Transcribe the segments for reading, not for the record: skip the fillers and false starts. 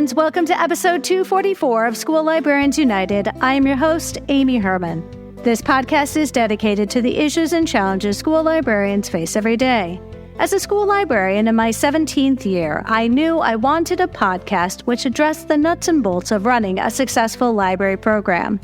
friends. Welcome to episode 244 of School Librarians United. I am your host, Amy Herman. This podcast is dedicated to the issues and challenges school librarians face every day. As a school librarian in my 17th year, I knew I wanted a podcast which addressed the nuts and bolts of running a successful library program.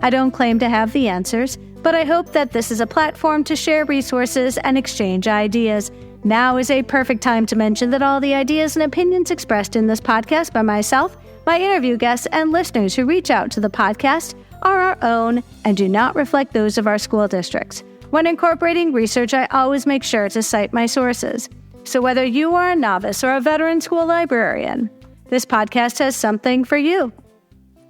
I don't claim to have the answers, but I hope that this is a platform to share resources and exchange ideas. Now is a perfect time to mention that all the ideas and opinions expressed in this podcast by myself, my interview guests, and listeners who reach out to the podcast are our own and do not reflect those of our school districts. When incorporating research, I always make sure to cite my sources. So whether you are a novice or a veteran school librarian, this podcast has something for you.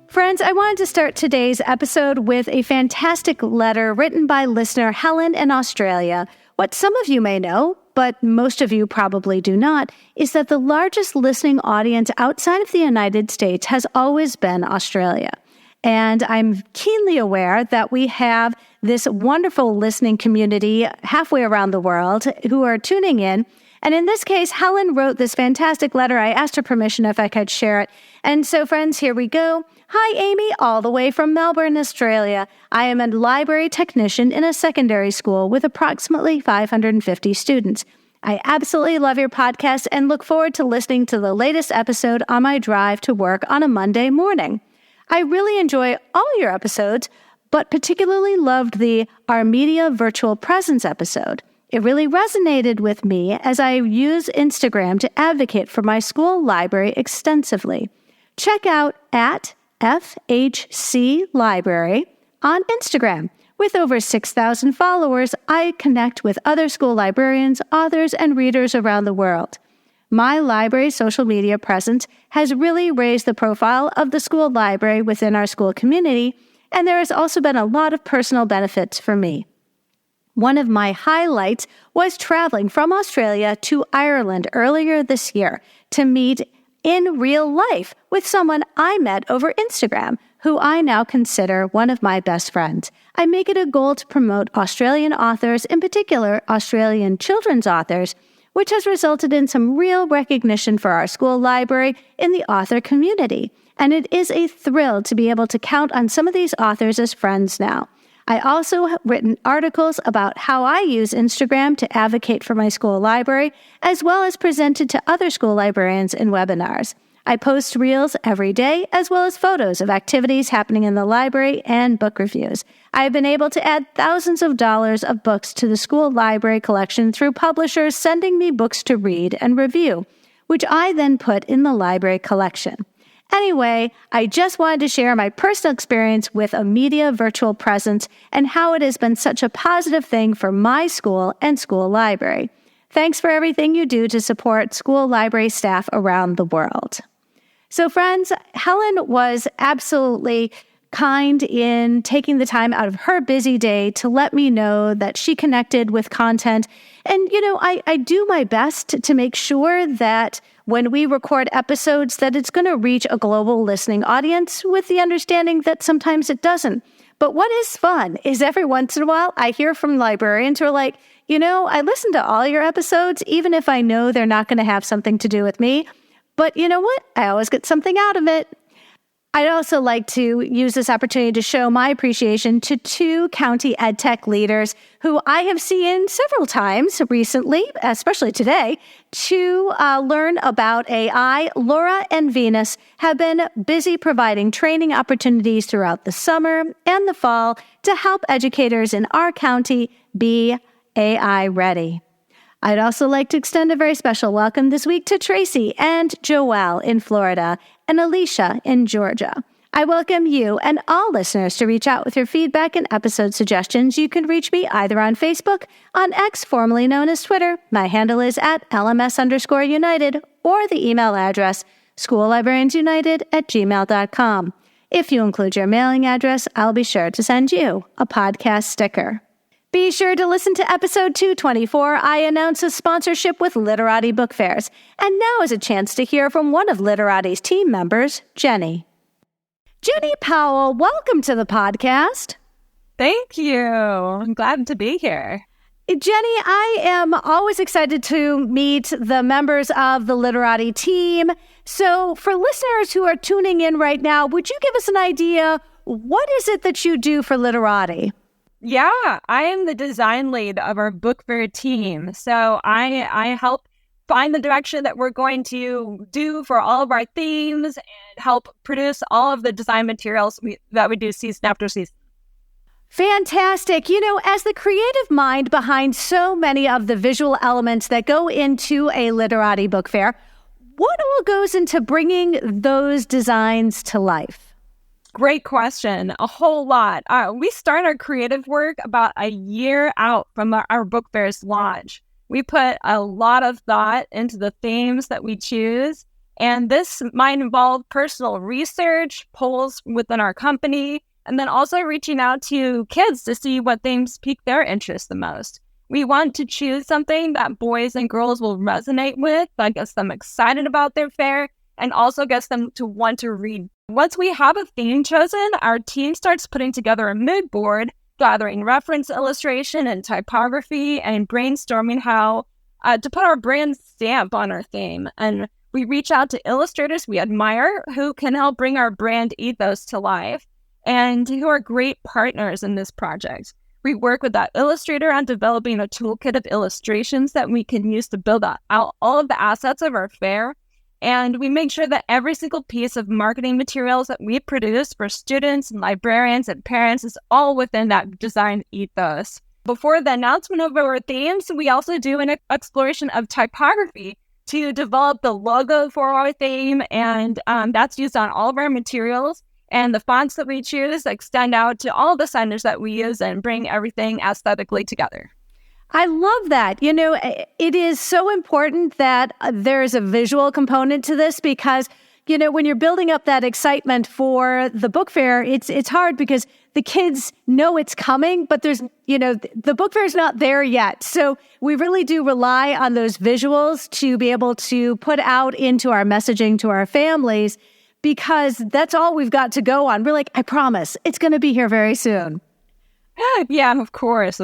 Friends, I wanted to start today's episode with a fantastic letter written by listener Helen in Australia. What some of you may know, but most of you probably do not, is that the largest listening audience outside of the United States has always been Australia. And I'm keenly aware that we have this wonderful listening community halfway around the world who are tuning in. And in this case, Helen wrote this fantastic letter. I asked her permission if I could share it. And so, friends, here we go. Hi, Amy, all the way from Melbourne, Australia. I am a library technician in a secondary school with approximately 550 students. I absolutely love your podcast and look forward to listening to the latest episode on my drive to work on a Monday morning. I really enjoy all your episodes, but particularly loved the Our Media Virtual Presence episode. It really resonated with me as I use Instagram to advocate for my school library extensively. Check out at FHC Library on Instagram. With over 6,000 followers, I connect with other school librarians, authors, and readers around the world. My library social media presence has really raised the profile of the school library within our school community, and there has also been a lot of personal benefits for me. One of my highlights was traveling from Australia to Ireland earlier this year to meet in real life with someone I met over Instagram, who I now consider one of my best friends. I make it a goal to promote Australian authors, in particular Australian children's authors, which has resulted in some real recognition for our school library in the author community. And it is a thrill to be able to count on some of these authors as friends now. I also have written articles about how I use Instagram to advocate for my school library, as well as presented to other school librarians in webinars. I post reels every day, as well as photos of activities happening in the library and book reviews. I have been able to add thousands of dollars of books to the school library collection through publishers sending me books to read and review, which I then put in the library collection. Anyway, I just wanted to share my personal experience with a media virtual presence and how it has been such a positive thing for my school and school library. Thanks for everything you do to support school library staff around the world. So friends, Helen was absolutely kind in taking the time out of her busy day to let me know that she connected with content. And, I do my best to make sure that when we record episodes that it's going to reach a global listening audience, with the understanding that sometimes it doesn't. But what is fun is every once in a while I hear from librarians who are like, I listen to all your episodes, even if I know they're not going to have something to do with me. But you know what? I always get something out of it. I'd also like to use this opportunity to show my appreciation to two county EdTech leaders who I have seen several times recently, especially today, to learn about AI. Laura and Venus have been busy providing training opportunities throughout the summer and the fall to help educators in our county be AI ready. I'd also like to extend a very special welcome this week to Tracy and Joelle in Florida and Alicia in Georgia. I welcome you and all listeners to reach out with your feedback and episode suggestions. You can reach me either on Facebook, on X, formerly known as Twitter. My handle is at LMS_United, or the email address schoollibrariansunited@gmail.com. If you include your mailing address, I'll be sure to send you a podcast sticker. Be sure to listen to episode 224. I announce a sponsorship with Literati Book Fairs. And now is a chance to hear from one of Literati's team members, Jenny. Jenny Powell, welcome to the podcast. Thank you. I'm glad to be here. Jenny, I am always excited to meet the members of the Literati team. So for listeners who are tuning in right now, would you give us an idea, what is it that you do for Literati? Yeah, I am the design lead of our book fair team. So I help find the direction that we're going to do for all of our themes and help produce all of the design materials that we do season after season. Fantastic. As the creative mind behind so many of the visual elements that go into a Literati Book Fair, what all goes into bringing those designs to life? Great question. A whole lot. We start our creative work about a year out from our book fair's launch. We put a lot of thought into the themes that we choose, and this might involve personal research, polls within our company, and then also reaching out to kids to see what themes pique their interest the most. We want to choose something that boys and girls will resonate with, that gets them excited about their fair, and also gets them to want to read. Once we have a theme chosen, our team starts putting together a mood board, gathering reference illustration and typography, and brainstorming how to put our brand stamp on our theme. And we reach out to illustrators we admire who can help bring our brand ethos to life, and who are great partners in this project. We work with that illustrator on developing a toolkit of illustrations that we can use to build out all of the assets of our fair. And we make sure that every single piece of marketing materials that we produce for students and librarians and parents is all within that design ethos. Before the announcement of our themes, we also do an exploration of typography to develop the logo for our theme, and that's used on all of our materials. And the fonts that we choose extend out to all the signage that we use and bring everything aesthetically together. I love that. It is so important that there's a visual component to this because, when you're building up that excitement for the book fair, it's hard because the kids know it's coming, but there's, the book fair is not there yet. So we really do rely on those visuals to be able to put out into our messaging to our families, because that's all we've got to go on. We're like, I promise, it's going to be here very soon. Yeah, of course.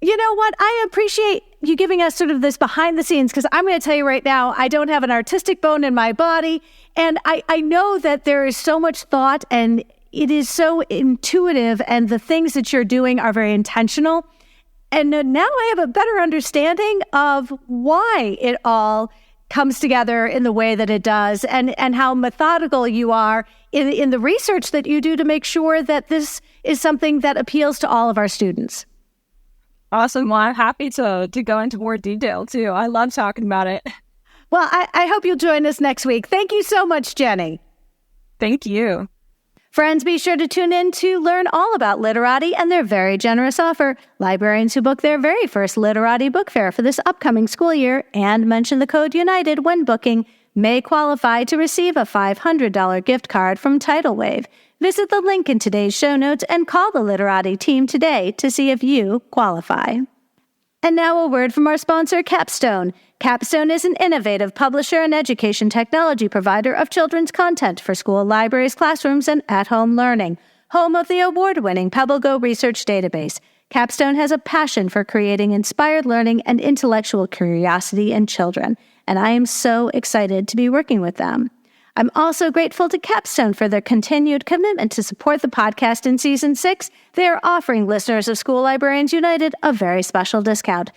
You know what? I appreciate you giving us sort of this behind the scenes, because I'm going to tell you right now, I don't have an artistic bone in my body. And I know that there is so much thought and it is so intuitive, and the things that you're doing are very intentional. And now I have a better understanding of why it all comes together in the way that it does, and how methodical you are in the research that you do to make sure that this is something that appeals to all of our students. Awesome. Well, I'm happy to go into more detail too. I love talking about it. Well, I hope you'll join us next week. Thank you so much, Jenny. Thank you. Friends, be sure to tune in to learn all about Literati and their very generous offer. Librarians who book their very first Literati Book Fair for this upcoming school year and mention the code UNITED when booking may qualify to receive a $500 gift card from Titlewave. Visit the link in today's show notes and call the Literati team today to see if you qualify. And now a word from our sponsor, Capstone. Capstone is an innovative publisher and education technology provider of children's content for school libraries, classrooms, and at-home learning. Home of the award-winning PebbleGo research database, Capstone has a passion for creating inspired learning and intellectual curiosity in children, and I am so excited to be working with them. I'm also grateful to Capstone for their continued commitment to support the podcast in Season 6. They are offering listeners of School Librarians United a very special discount.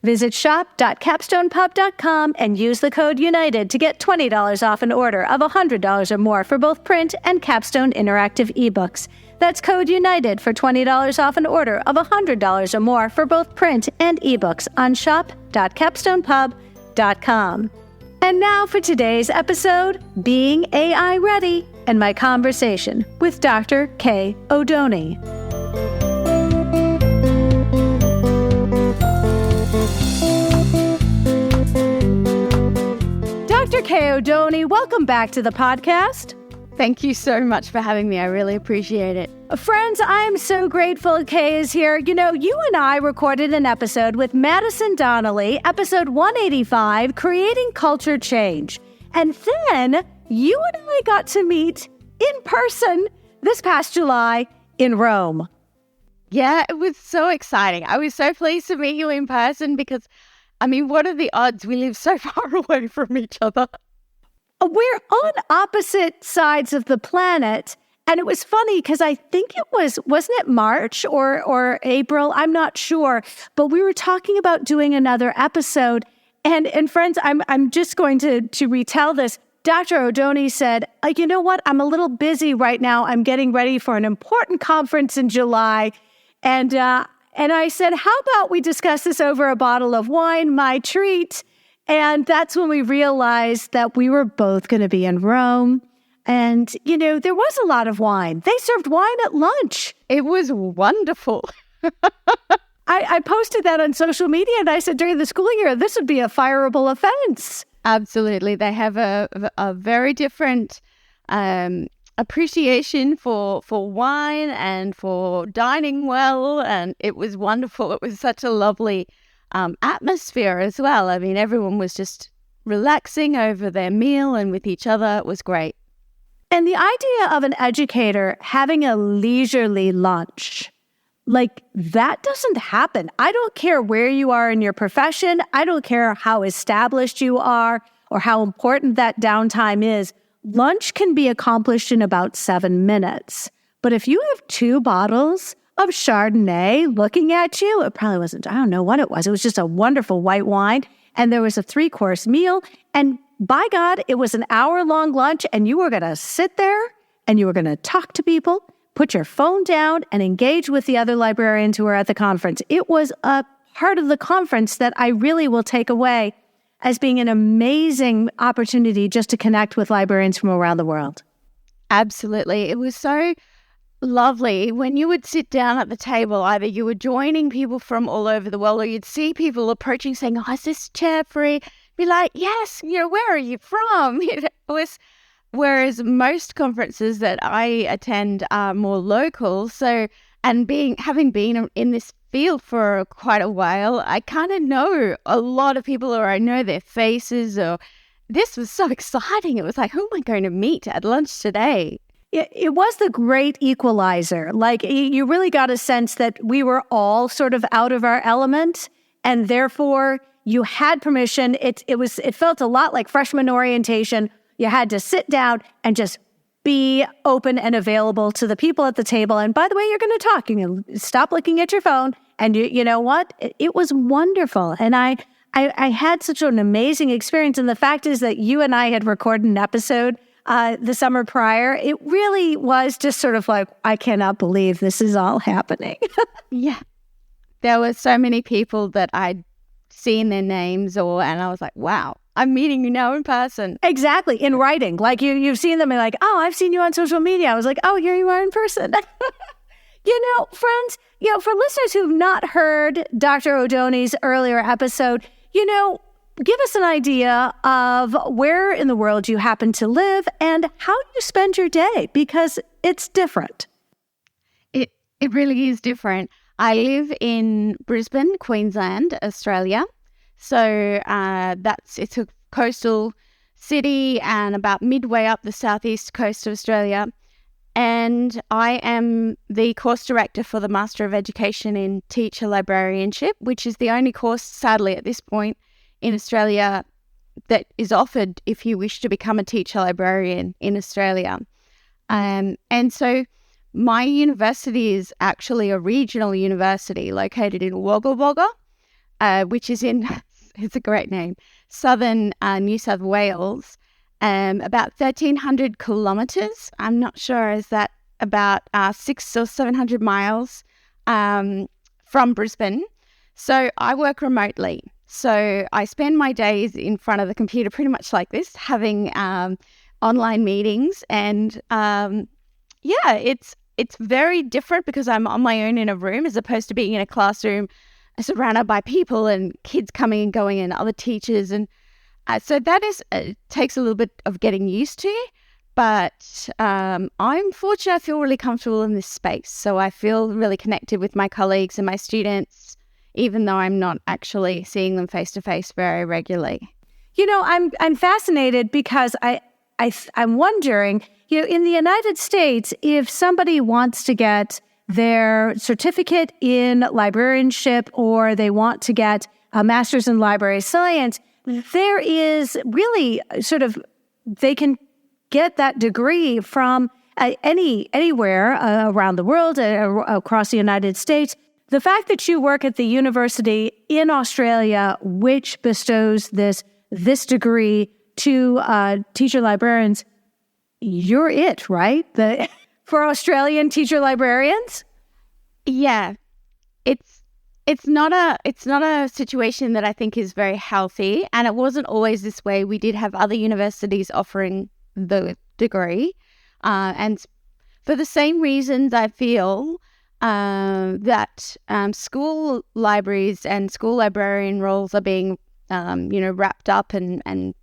Visit shop.capstonepub.com and use the code UNITED to get $20 off an order of $100 or more for both print and Capstone interactive ebooks. That's code UNITED for $20 off an order of $100 or more for both print and ebooks on shop.capstonepub.com. And now for today's episode, Being AI Ready, and my conversation with Dr. K. Oddone. Dr. K. Oddone, welcome back to the podcast. Thank you so much for having me. I really appreciate it. Friends, I'm so grateful Kay is here. You and I recorded an episode with Madison Donnelly, episode 185, Creating Culture Change. And then you and I got to meet in person this past July in Rome. Yeah, it was so exciting. I was so pleased to meet you in person because, I mean, what are the odds? We live so far away from each other. We're on opposite sides of the planet. And it was funny because I think wasn't it March or April? I'm not sure. But we were talking about doing another episode. And friends, I'm just going to retell this. Dr. Oddone said, you know what? I'm a little busy right now. I'm getting ready for an important conference in July. And I said, how about we discuss this over a bottle of wine, my treat? And that's when we realized that we were both going to be in Rome. And, there was a lot of wine. They served wine at lunch. It was wonderful. I posted that on social media and I said, during the school year, this would be a fireable offense. Absolutely. They have a very different appreciation for wine and for dining well. And it was wonderful. It was such a lovely atmosphere as well. I mean, everyone was just relaxing over their meal and with each other. It was great. And the idea of an educator having a leisurely lunch, like that doesn't happen. I don't care where you are in your profession. I don't care how established you are or how important that downtime is. Lunch can be accomplished in about 7 minutes. But if you have 2 bottles of Chardonnay looking at you, it probably wasn't, I don't know what it was. It was just a wonderful white wine. And there was a 3-course meal. And by God, it was an hour-long lunch, and you were going to sit there, and you were going to talk to people, put your phone down, and engage with the other librarians who were at the conference. It was a part of the conference that I really will take away as being an amazing opportunity just to connect with librarians from around the world. Absolutely. It was so lovely. When you would sit down at the table, either you were joining people from all over the world or you'd see people approaching saying, oh, is this chair free? Be like, yes, where are you from? It was, whereas most conferences that I attend are more local. So, and having been in this field for quite a while, I kind of know a lot of people, or I know their faces, or this was so exciting. It was like, who am I going to meet at lunch today? It was the great equalizer. Like, you really got a sense that we were all sort of out of our element, and therefore you had permission. It felt a lot like freshman orientation. You had to sit down and just be open and available to the people at the table. And by the way, you're going to talk. You stop looking at your phone. And you know what? It was wonderful. And I had such an amazing experience. And the fact is that you and I had recorded an episode the summer prior. It really was just sort of like, I cannot believe this is all happening. Yeah. There were so many people that I'd seen their names and I was like, wow, I'm meeting you now in person. Exactly. In writing. Like you've seen them and like, oh, I've seen you on social media. I was like, oh, here you are in person. Friends, for listeners who've not heard Dr. Oddone's earlier episode, give us an idea of where in the world you happen to live and how you spend your day, because it's different. It really is different. I live in Brisbane, Queensland, Australia. So it's a coastal city and about midway up the southeast coast of Australia. And I am the course director for the Master of Education in Teacher Librarianship, which is the only course, sadly, at this point in Australia that is offered if you wish to become a teacher librarian in Australia. And so my university is actually a regional university located in Wagga Wagga, which is it's a great name, southern New South Wales, about 1,300 kilometres. I'm not sure, is that about 600 or 700 miles from Brisbane. So I work remotely. So I spend my days in front of the computer pretty much like this, having online meetings. And it's very different because I'm on my own in a room as opposed to being in a classroom surrounded by people and kids coming and going and other teachers. And so that takes a little bit of getting used to. But I'm fortunate. I feel really comfortable in this space. So I feel really connected with my colleagues and my students, even though I'm not actually seeing them face to face very regularly. I'm fascinated because I'm wondering, in the United States, if somebody wants to get their certificate in librarianship or they want to get a master's in library science, there is really they can get that degree from anywhere around the world, across the United States. The fact that you work at the university in Australia, which bestows this degree to teacher librarians, you're it, right? For Australian teacher librarians? Yeah, it's not a situation that I think is very healthy, and it wasn't always this way. We did have other universities offering the degree, and for the same reasons, I feel that school libraries and school librarian roles are being wrapped up and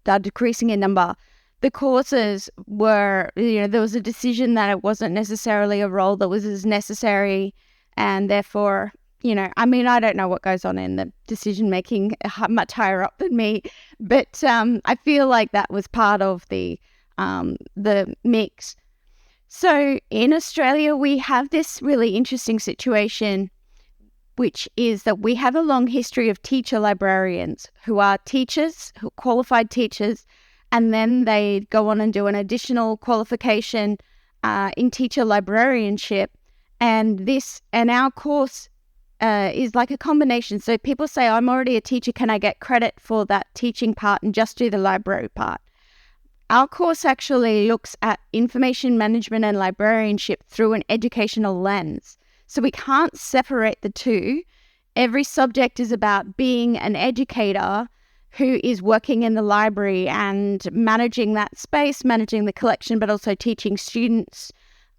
they're decreasing in number. The courses were, there was a decision that it wasn't necessarily a role that was as necessary, and therefore, I don't know what goes on in the decision making much higher up than me, but I feel like that was part of the mix. So in Australia, we have this really interesting situation, which is that we have a long history of teacher librarians who are teachers, qualified teachers, and then they go on and do an additional qualification in teacher librarianship. And our course is like a combination. So people say, I'm already a teacher, can I get credit for that teaching part and just do the library part? Our course actually looks at information management and librarianship through an educational lens. So we can't separate the two. Every subject is about being an educator who is working in the library and managing that space, managing the collection, but also teaching students,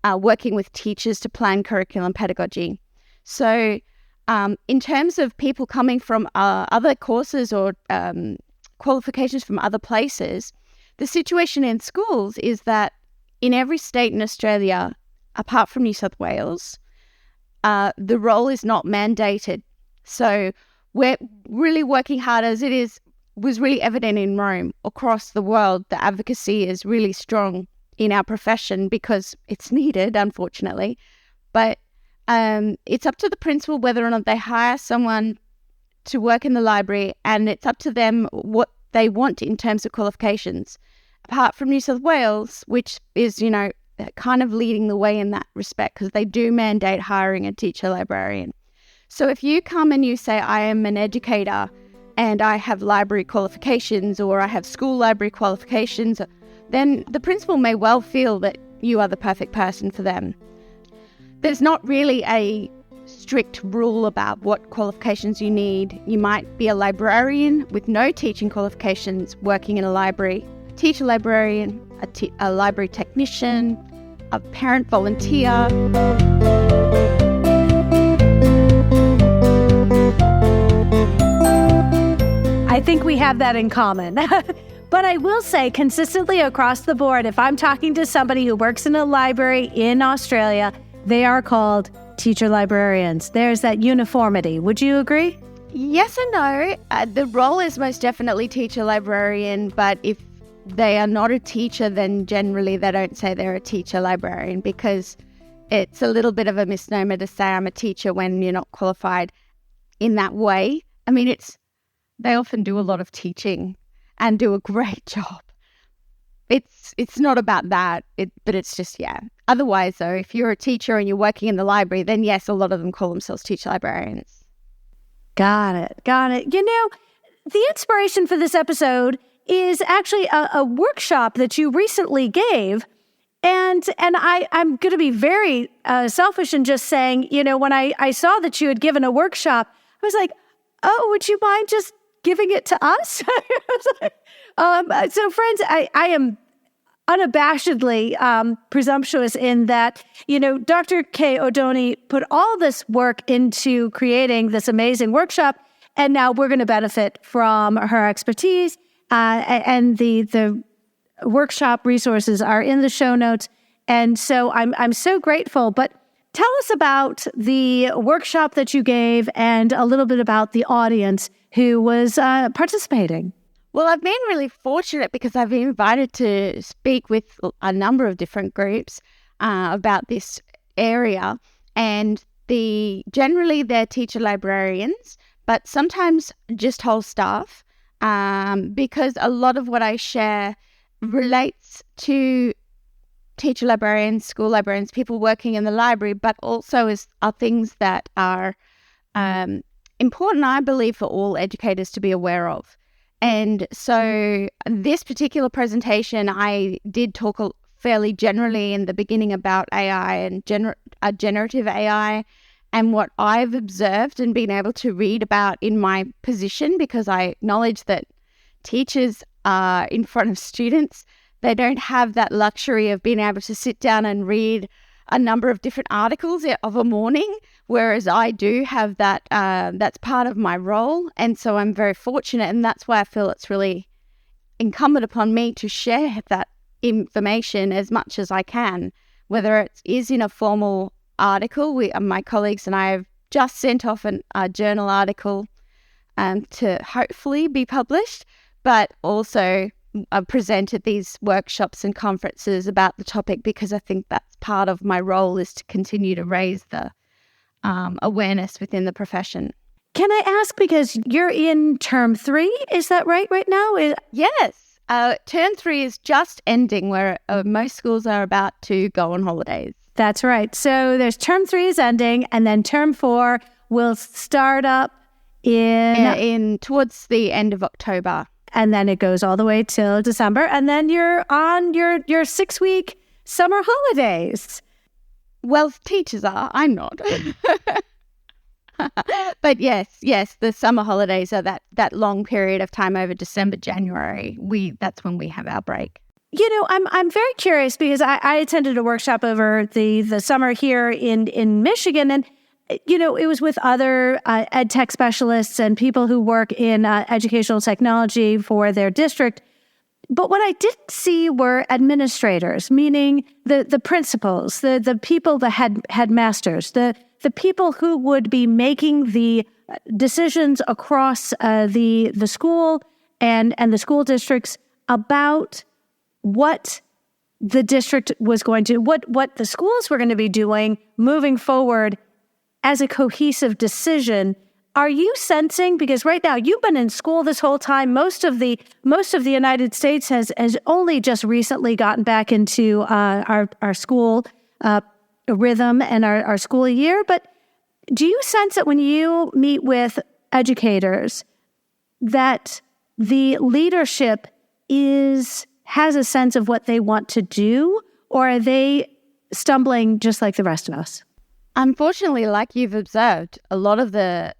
working with teachers to plan curriculum pedagogy. So in terms of people coming from other courses or qualifications from other places, the situation in schools is that in every state in Australia, apart from New South Wales, the role is not mandated. So we're really working hard, as was really evident in Rome. Across the world, the advocacy is really strong in our profession because it's needed, unfortunately. But it's up to the principal whether or not they hire someone to work in the library, and it's up to them what they want in terms of qualifications. Apart from New South Wales, which is, kind of leading the way in that respect, because they do mandate hiring a teacher librarian. So if you come and you say, I am an educator and I have library qualifications or I have school library qualifications, then the principal may well feel that you are the perfect person for them. There's not really a strict rule about what qualifications you need. You might be a librarian with no teaching qualifications working in a library, a teacher librarian, a library technician, a parent volunteer. I think we have that in common. But I will say consistently across the board, if I'm talking to somebody who works in a library in Australia, they are called teacher librarians. There's that uniformity. Would you agree? Yes and no. The role is most definitely teacher librarian, but if they are not a teacher, then generally they don't say they're a teacher librarian, because it's a little bit of a misnomer to say I'm a teacher when you're not qualified in that way. I mean, they often do a lot of teaching and do a great job. It's not about that, but it's just, yeah. Otherwise, though, if you're a teacher and you're working in the library, then yes, a lot of them call themselves teacher librarians. Got it. The inspiration for this episode is actually a workshop that you recently gave. And I'm going to be very selfish in just saying, when I saw that you had given a workshop, I was like, oh, would you mind just giving it to us? So friends, I am unabashedly presumptuous in that, Dr. Kay Oddone put all this work into creating this amazing workshop, and now we're going to benefit from her expertise. And the workshop resources are in the show notes. And so I'm so grateful. But tell us about the workshop that you gave and a little bit about the audience who was participating. Well, I've been really fortunate because I've been invited to speak with a number of different groups about this area. and generally they're teacher librarians, but sometimes just whole staff, because a lot of what I share relates to teacher librarians, school librarians, people working in the library, but also are things that are important, I believe, for all educators to be aware of. And so this particular presentation, I did talk fairly generally in the beginning about AI and generative AI and what I've observed and been able to read about in my position, because I acknowledge that teachers are in front of students. They don't have that luxury of being able to sit down and read a number of different articles of a morning, whereas I do have that. That's part of my role. And so I'm very fortunate. And that's why I feel it's really incumbent upon me to share that information as much as I can, whether it is in a formal article. My colleagues and I have just sent off a journal article to hopefully be published, but also I've presented these workshops and conferences about the topic, because I think that's part of my role, is to continue to raise the awareness within the profession. Can I ask, because you're in term 3, is that right now? Yes. Term 3 is just ending, where most schools are about to go on holidays. That's right. So there's term 3 is ending, and then term 4 will start up in towards the end of October. And then it goes all the way till December. And then you're on your 6-week summer holidays. Well, teachers are. I'm not. But yes, the summer holidays are that long period of time over December, January. That's when we have our break. You know, I'm very curious, because I attended a workshop over the summer here in Michigan, and you know, it was with other ed tech specialists and people who work in educational technology for their district. But what I didn't see were administrators, meaning the principals, the people, the headmasters, the people who would be making the decisions across the school and the school districts about what the district was going to, what the schools were going to be doing moving forward as a cohesive decision. Are you sensing, because right now you've been in school this whole time, most of the United States has only just recently gotten back into our school rhythm and our school year, but do you sense that when you meet with educators that the leadership has a sense of what they want to do, or are they stumbling just like the rest of us? Unfortunately, like you've observed, a lot of the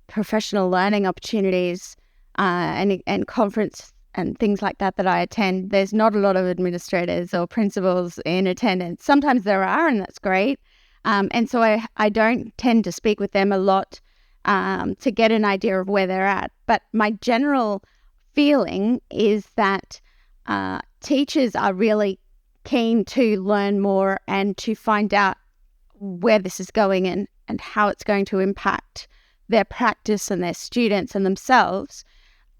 professional learning opportunities and conference and things like that I attend, there's not a lot of administrators or principals in attendance. Sometimes there are, and that's great. And so I don't tend to speak with them a lot to get an idea of where they're at. But my general feeling is that teachers are really keen to learn more and to find out where this is going and how it's going to impact their practice and their students and themselves.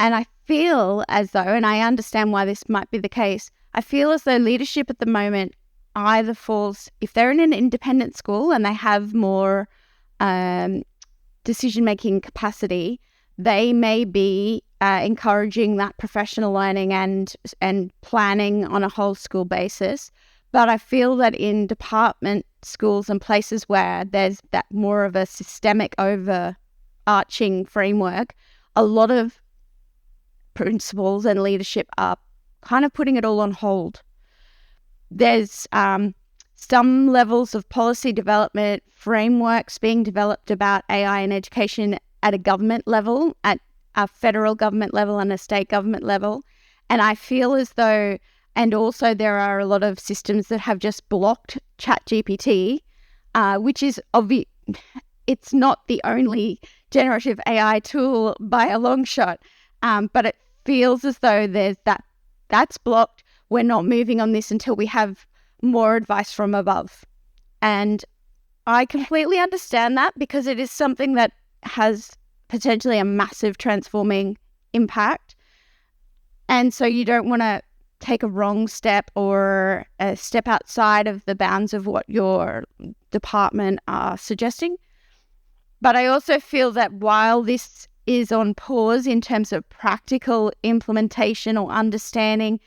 And I feel as though, and I understand why this might be the case, I feel as though leadership at the moment either falls, if they're in an independent school and they have more decision-making capacity, they may be encouraging that professional learning and planning on a whole school basis. But I feel that in department schools and places where there's that more of a systemic overarching framework, a lot of principals and leadership are kind of putting it all on hold. There's some levels of policy development, frameworks being developed about AI in education at a government level, at a federal government level and a state government level. And I feel as though, and also there are a lot of systems that have just blocked ChatGPT, which is obvious. It's not the only generative AI tool by a long shot, but it feels as though that's blocked. We're not moving on this until we have more advice from above. And I completely understand that, because it is something that has potentially a massive transforming impact. And so you don't want to take a wrong step or a step outside of the bounds of what your department are suggesting. But I also feel that while this is on pause in terms of practical implementation or understanding,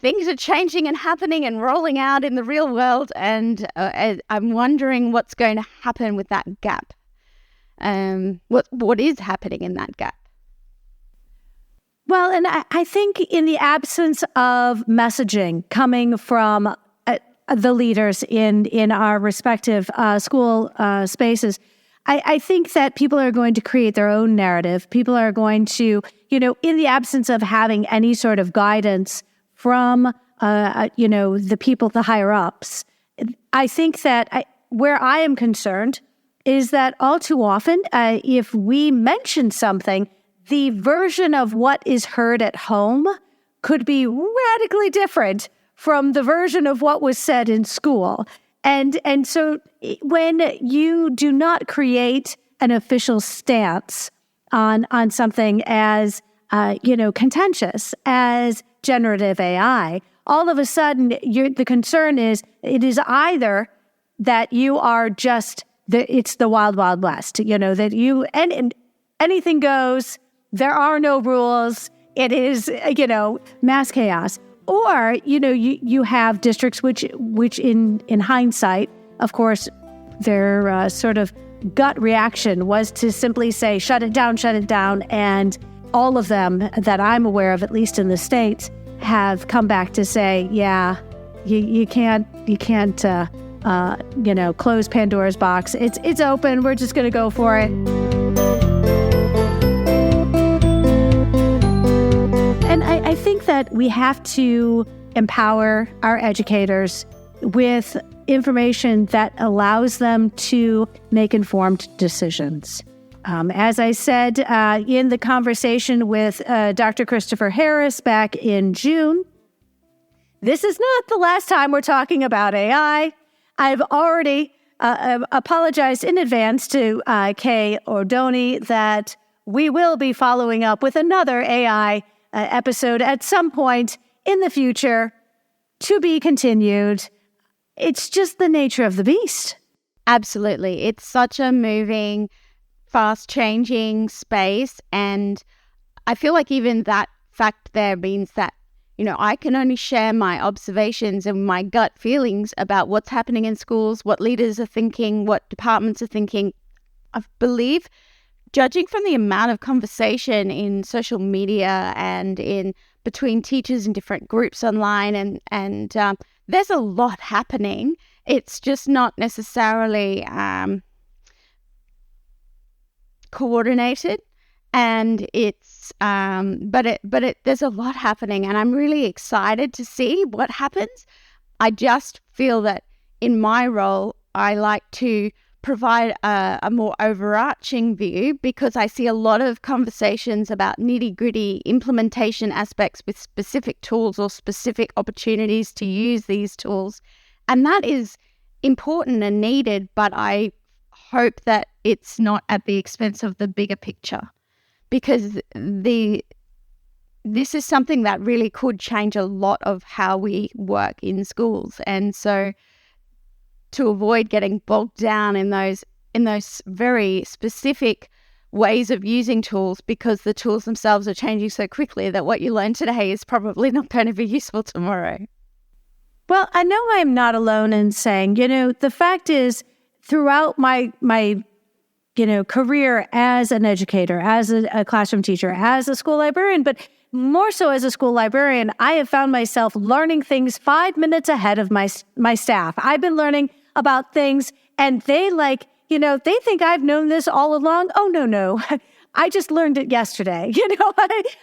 things are changing and happening and rolling out in the real world, and I'm wondering what's going to happen with that gap. What is happening in that gap? Well, and I think in the absence of messaging coming from the leaders in our respective school spaces, I think that people are going to create their own narrative. People are going to, in the absence of having any sort of guidance from, the people, the higher ups, I think that where I am concerned is that all too often, if we mention something, the version of what is heard at home could be radically different from the version of what was said in school. And so when you do not create an official stance on something as, contentious as generative AI, all of a sudden the concern is it is either that you are just, it's the wild, wild west, that you, and anything goes, there are no rules, it is, mass chaos. Or, you have districts which in hindsight, of course, their sort of gut reaction was to simply say, shut it down. And all of them that I'm aware of, at least in the States, have come back to say, yeah, you can't close Pandora's box. It's open. We're just going to go for it. And I think that we have to empower our educators with information that allows them to make informed decisions. As I said in the conversation with Dr. Christopher Harris back in June, this is not the last time we're talking about AI. I've already apologized in advance to Kay Oddone that we will be following up with another AI episode at some point in the future, to be continued. It's just the nature of the beast. Absolutely. It's such a moving, fast-changing space, and I feel like even that fact there means that, I can only share my observations and my gut feelings about what's happening in schools, what leaders are thinking, what departments are thinking. I believe, judging from the amount of conversation in social media and in between teachers in different groups online, and there's a lot happening. It's just not necessarily coordinated, and it's there's a lot happening, and I'm really excited to see what happens. I just feel that in my role, I like to provide a more overarching view, because I see a lot of conversations about nitty-gritty implementation aspects with specific tools or specific opportunities to use these tools. And that is important and needed, but I hope that it's not at the expense of the bigger picture, because this is something that really could change a lot of how we work in schools. And so to avoid getting bogged down in those very specific ways of using tools, because the tools themselves are changing so quickly that what you learn today is probably not going to be useful tomorrow. Well, I know I'm not alone in saying, the fact is, throughout my career as an educator, as a classroom teacher, as a school librarian, but more so as a school librarian, I have found myself learning things 5 minutes ahead of my staff. I've been learning about things, and they they think I've known this all along. Oh, no. I just learned it yesterday.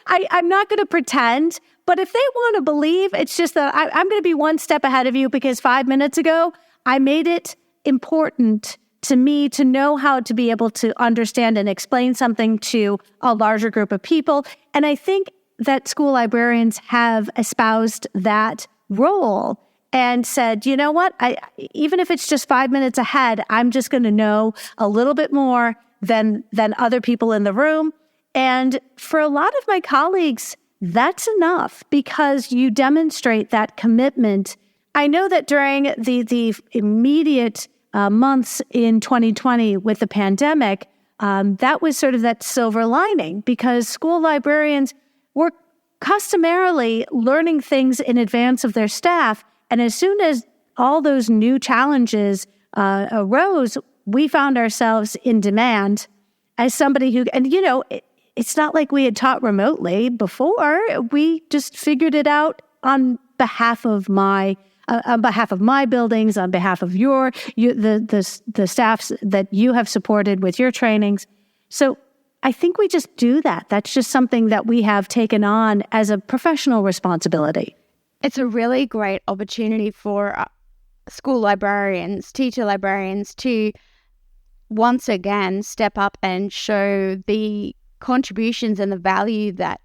I'm not going to pretend, but if they want to believe, it's just that I'm going to be one step ahead of you, because 5 minutes ago, I made it important to me to know how to be able to understand and explain something to a larger group of people. And I think that school librarians have espoused that role and said, you know what, even if it's just 5 minutes ahead, I'm just going to know a little bit more than other people in the room. And for a lot of my colleagues, that's enough because you demonstrate that commitment. I know that during the immediate months in 2020 with the pandemic, that was sort of that silver lining because school librarians were customarily learning things in advance of their staff. And as soon as all those new challenges arose, we found ourselves in demand as somebody who, and it's not like we had taught remotely before. We just figured it out on behalf of my buildings, on behalf of the staffs that you have supported with your trainings. So I think we just do that. That's just something that we have taken on as a professional responsibility. It's a really great opportunity for school librarians, teacher librarians to once again step up and show the contributions and the value that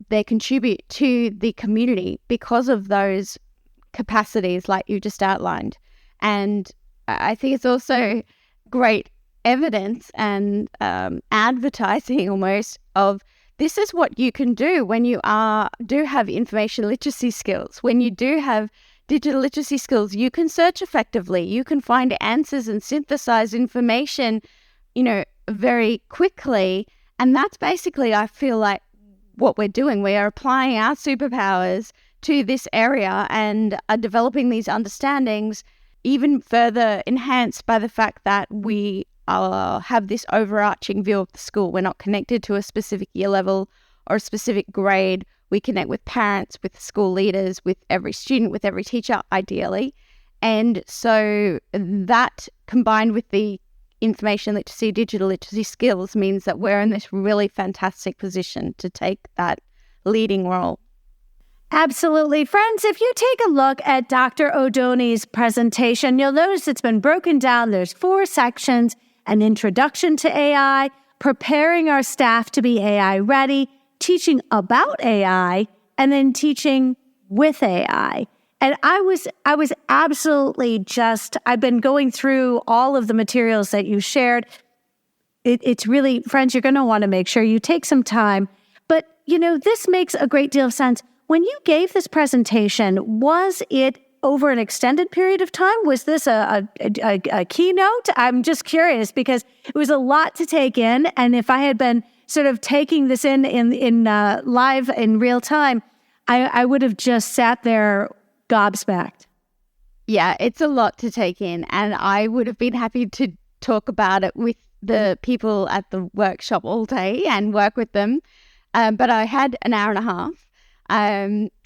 they contribute to the community because of those capacities like you just outlined. And I think it's also great evidence and advertising almost of this is what you can do when you do have information literacy skills. When you do have digital literacy skills, you can search effectively. You can find answers and synthesize information, very quickly. And that's basically, I feel like, what we're doing. We are applying our superpowers to this area and are developing these understandings even further enhanced by the fact that we have this overarching view of the school. We're not connected to a specific year level or a specific grade. We connect with parents, with school leaders, with every student, with every teacher, ideally. And so that combined with the information literacy, digital literacy skills means that we're in this really fantastic position to take that leading role. Absolutely. Friends, if you take a look at Dr. Oddone's presentation, you'll notice it's been broken down. There's 4 sections: an introduction to AI, preparing our staff to be AI ready, teaching about AI, and then teaching with AI. And I was absolutely I've been going through all of the materials that you shared. It's really, friends, you're going to want to make sure you take some time. But, this makes a great deal of sense. When you gave this presentation, was it over an extended period of time? Was this a keynote? I'm just curious because it was a lot to take in. And if I had been sort of taking this in live in real time, I would have just sat there gobsmacked. Yeah, it's a lot to take in. And I would have been happy to talk about it with the people at the workshop all day and work with them. But I had an hour and a half.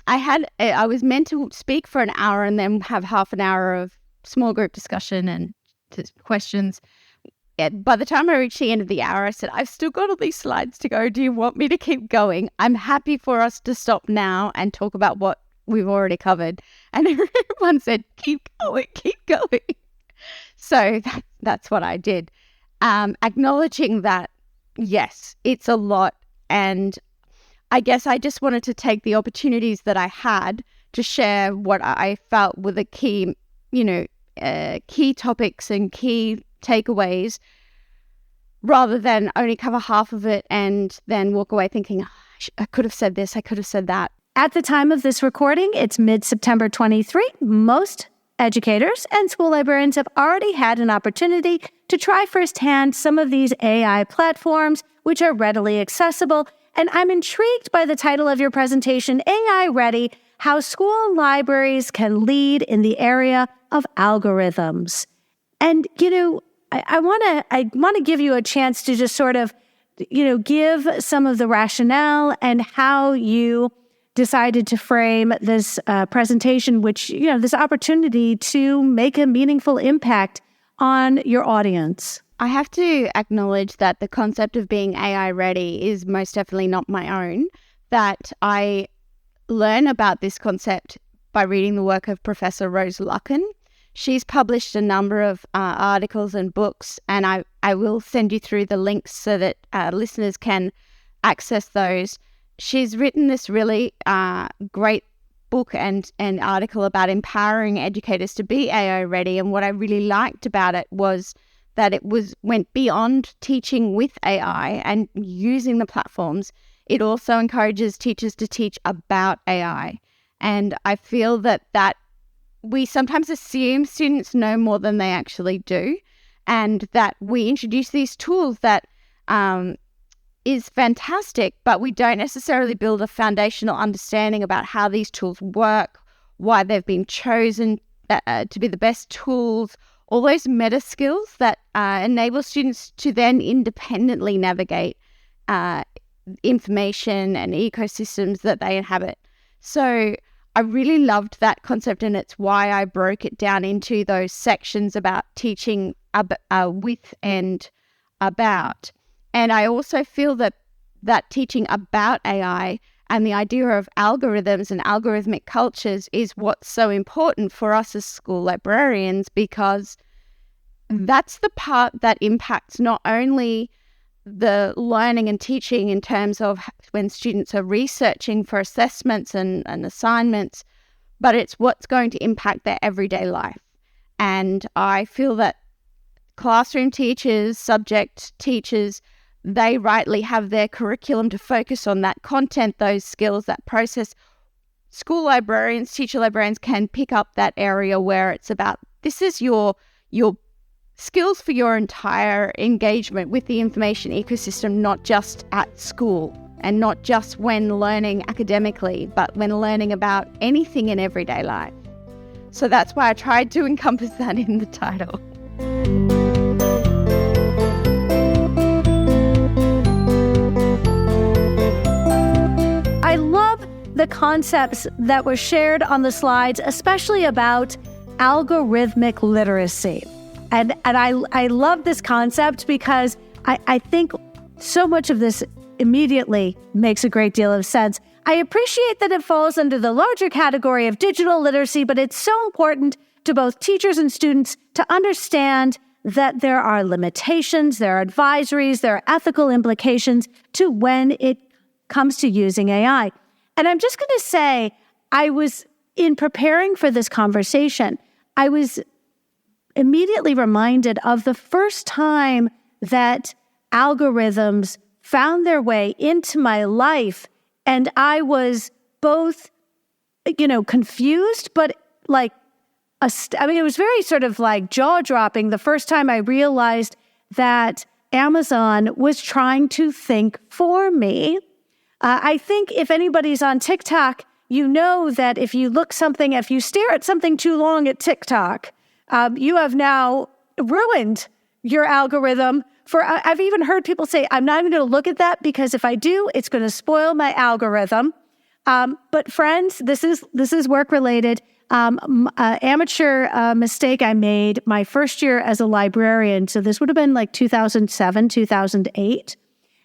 I was meant to speak for an hour and then have half an hour of small group discussion and questions. By the time I reached the end of the hour, I said, I've still got all these slides to go. Do you want me to keep going? I'm happy for us to stop now and talk about what we've already covered. And everyone said, keep going. So that's what I did. Acknowledging that, yes, it's a lot. And I guess I just wanted to take the opportunities that I had to share what I felt were the key, key topics and key takeaways, rather than only cover half of it and then walk away thinking, I could have said this, I could have said that. At the time of this recording, it's mid-September 23. Most educators and school librarians have already had an opportunity to try firsthand some of these AI platforms, which are readily accessible. And I'm intrigued by the title of your presentation, AI Ready, How School Libraries Can Lead in the Area of Algorithms. And, I want to give you a chance to just sort of, give some of the rationale and how you decided to frame this presentation, which, this opportunity to make a meaningful impact on your audience. I have to acknowledge that the concept of being AI ready is most definitely not my own, that I learn about this concept by reading the work of Professor Rose Luckin. She's published a number of articles and books, and I will send you through the links so that listeners can access those. She's written this really great book and article about empowering educators to be AI ready. And what I really liked about it was that it went beyond teaching with AI and using the platforms it also encourages teachers to teach about AI. And I feel that we sometimes assume students know more than they actually do, and that we introduce these tools that is fantastic, but we don't necessarily build a foundational understanding about how these tools work, why they've been chosen to be the best tools, all those meta skills that enable students to then independently navigate information and ecosystems that they inhabit. So I really loved that concept, and it's why I broke it down into those sections about teaching with and about. And I also feel that teaching about AI and the idea of algorithms and algorithmic cultures is what's so important for us as school librarians, because that's the part that impacts not only the learning and teaching in terms of when students are researching for assessments and assignments, but it's what's going to impact their everyday life. And I feel that classroom teachers, subject teachers, they rightly have their curriculum to focus on that content, those skills, that process. School librarians, teacher librarians can pick up that area where it's about, this is your skills for your entire engagement with the information ecosystem, not just at school and not just when learning academically, but when learning about anything in everyday life. So that's why I tried to encompass that in the title. I love the concepts that were shared on the slides, especially about algorithmic literacy. And I love this concept because I think so much of this immediately makes a great deal of sense. I appreciate that it falls under the larger category of digital literacy, but it's so important to both teachers and students to understand that there are limitations, there are advisories, there are ethical implications to when it comes to using AI. And I'm just going to say, in preparing for this conversation, I was immediately reminded of the first time that algorithms found their way into my life. And I was both, confused, but it was very sort of like jaw-dropping the first time I realized that Amazon was trying to think for me. I think if anybody's on TikTok, you know that if you stare at something too long at TikTok, you have now ruined your algorithm. I've even heard people say, I'm not even going to look at that because if I do, it's going to spoil my algorithm. But friends, this is work related. Amateur mistake I made my first year as a librarian. So this would have been like 2007, 2008.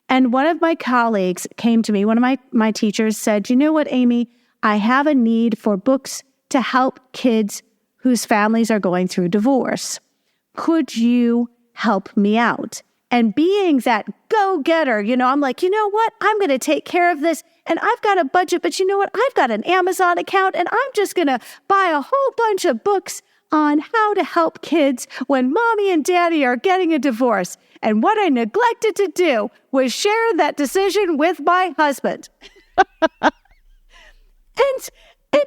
And one of my colleagues came to me, one of my teachers said, you know what, Amy, I have a need for books to help kids whose families are going through divorce. Could you help me out? And being that go-getter, I'm like, you know what? I'm going to take care of this. And I've got a budget, but you know what? I've got an Amazon account, and I'm just going to buy a whole bunch of books on how to help kids when mommy and daddy are getting a divorce. And what I neglected to do was share that decision with my husband. And I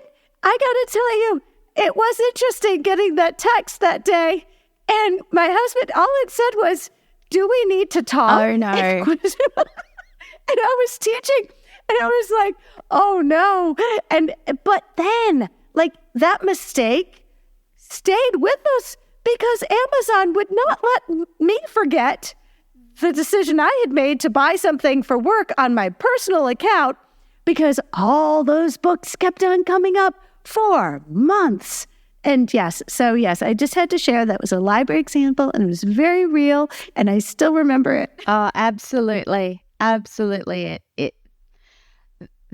got to tell you, it was interesting getting that text that day. And my husband, all it said was, do we need to talk? Oh, no. And I was teaching, and I was like, oh, no. But then, that mistake stayed with us because Amazon would not let me forget the decision I had made to buy something for work on my personal account, because all those books kept on coming up for months. And yes, I just had to share that was a library example, and it was very real, and I still remember it. Oh, absolutely. Absolutely. The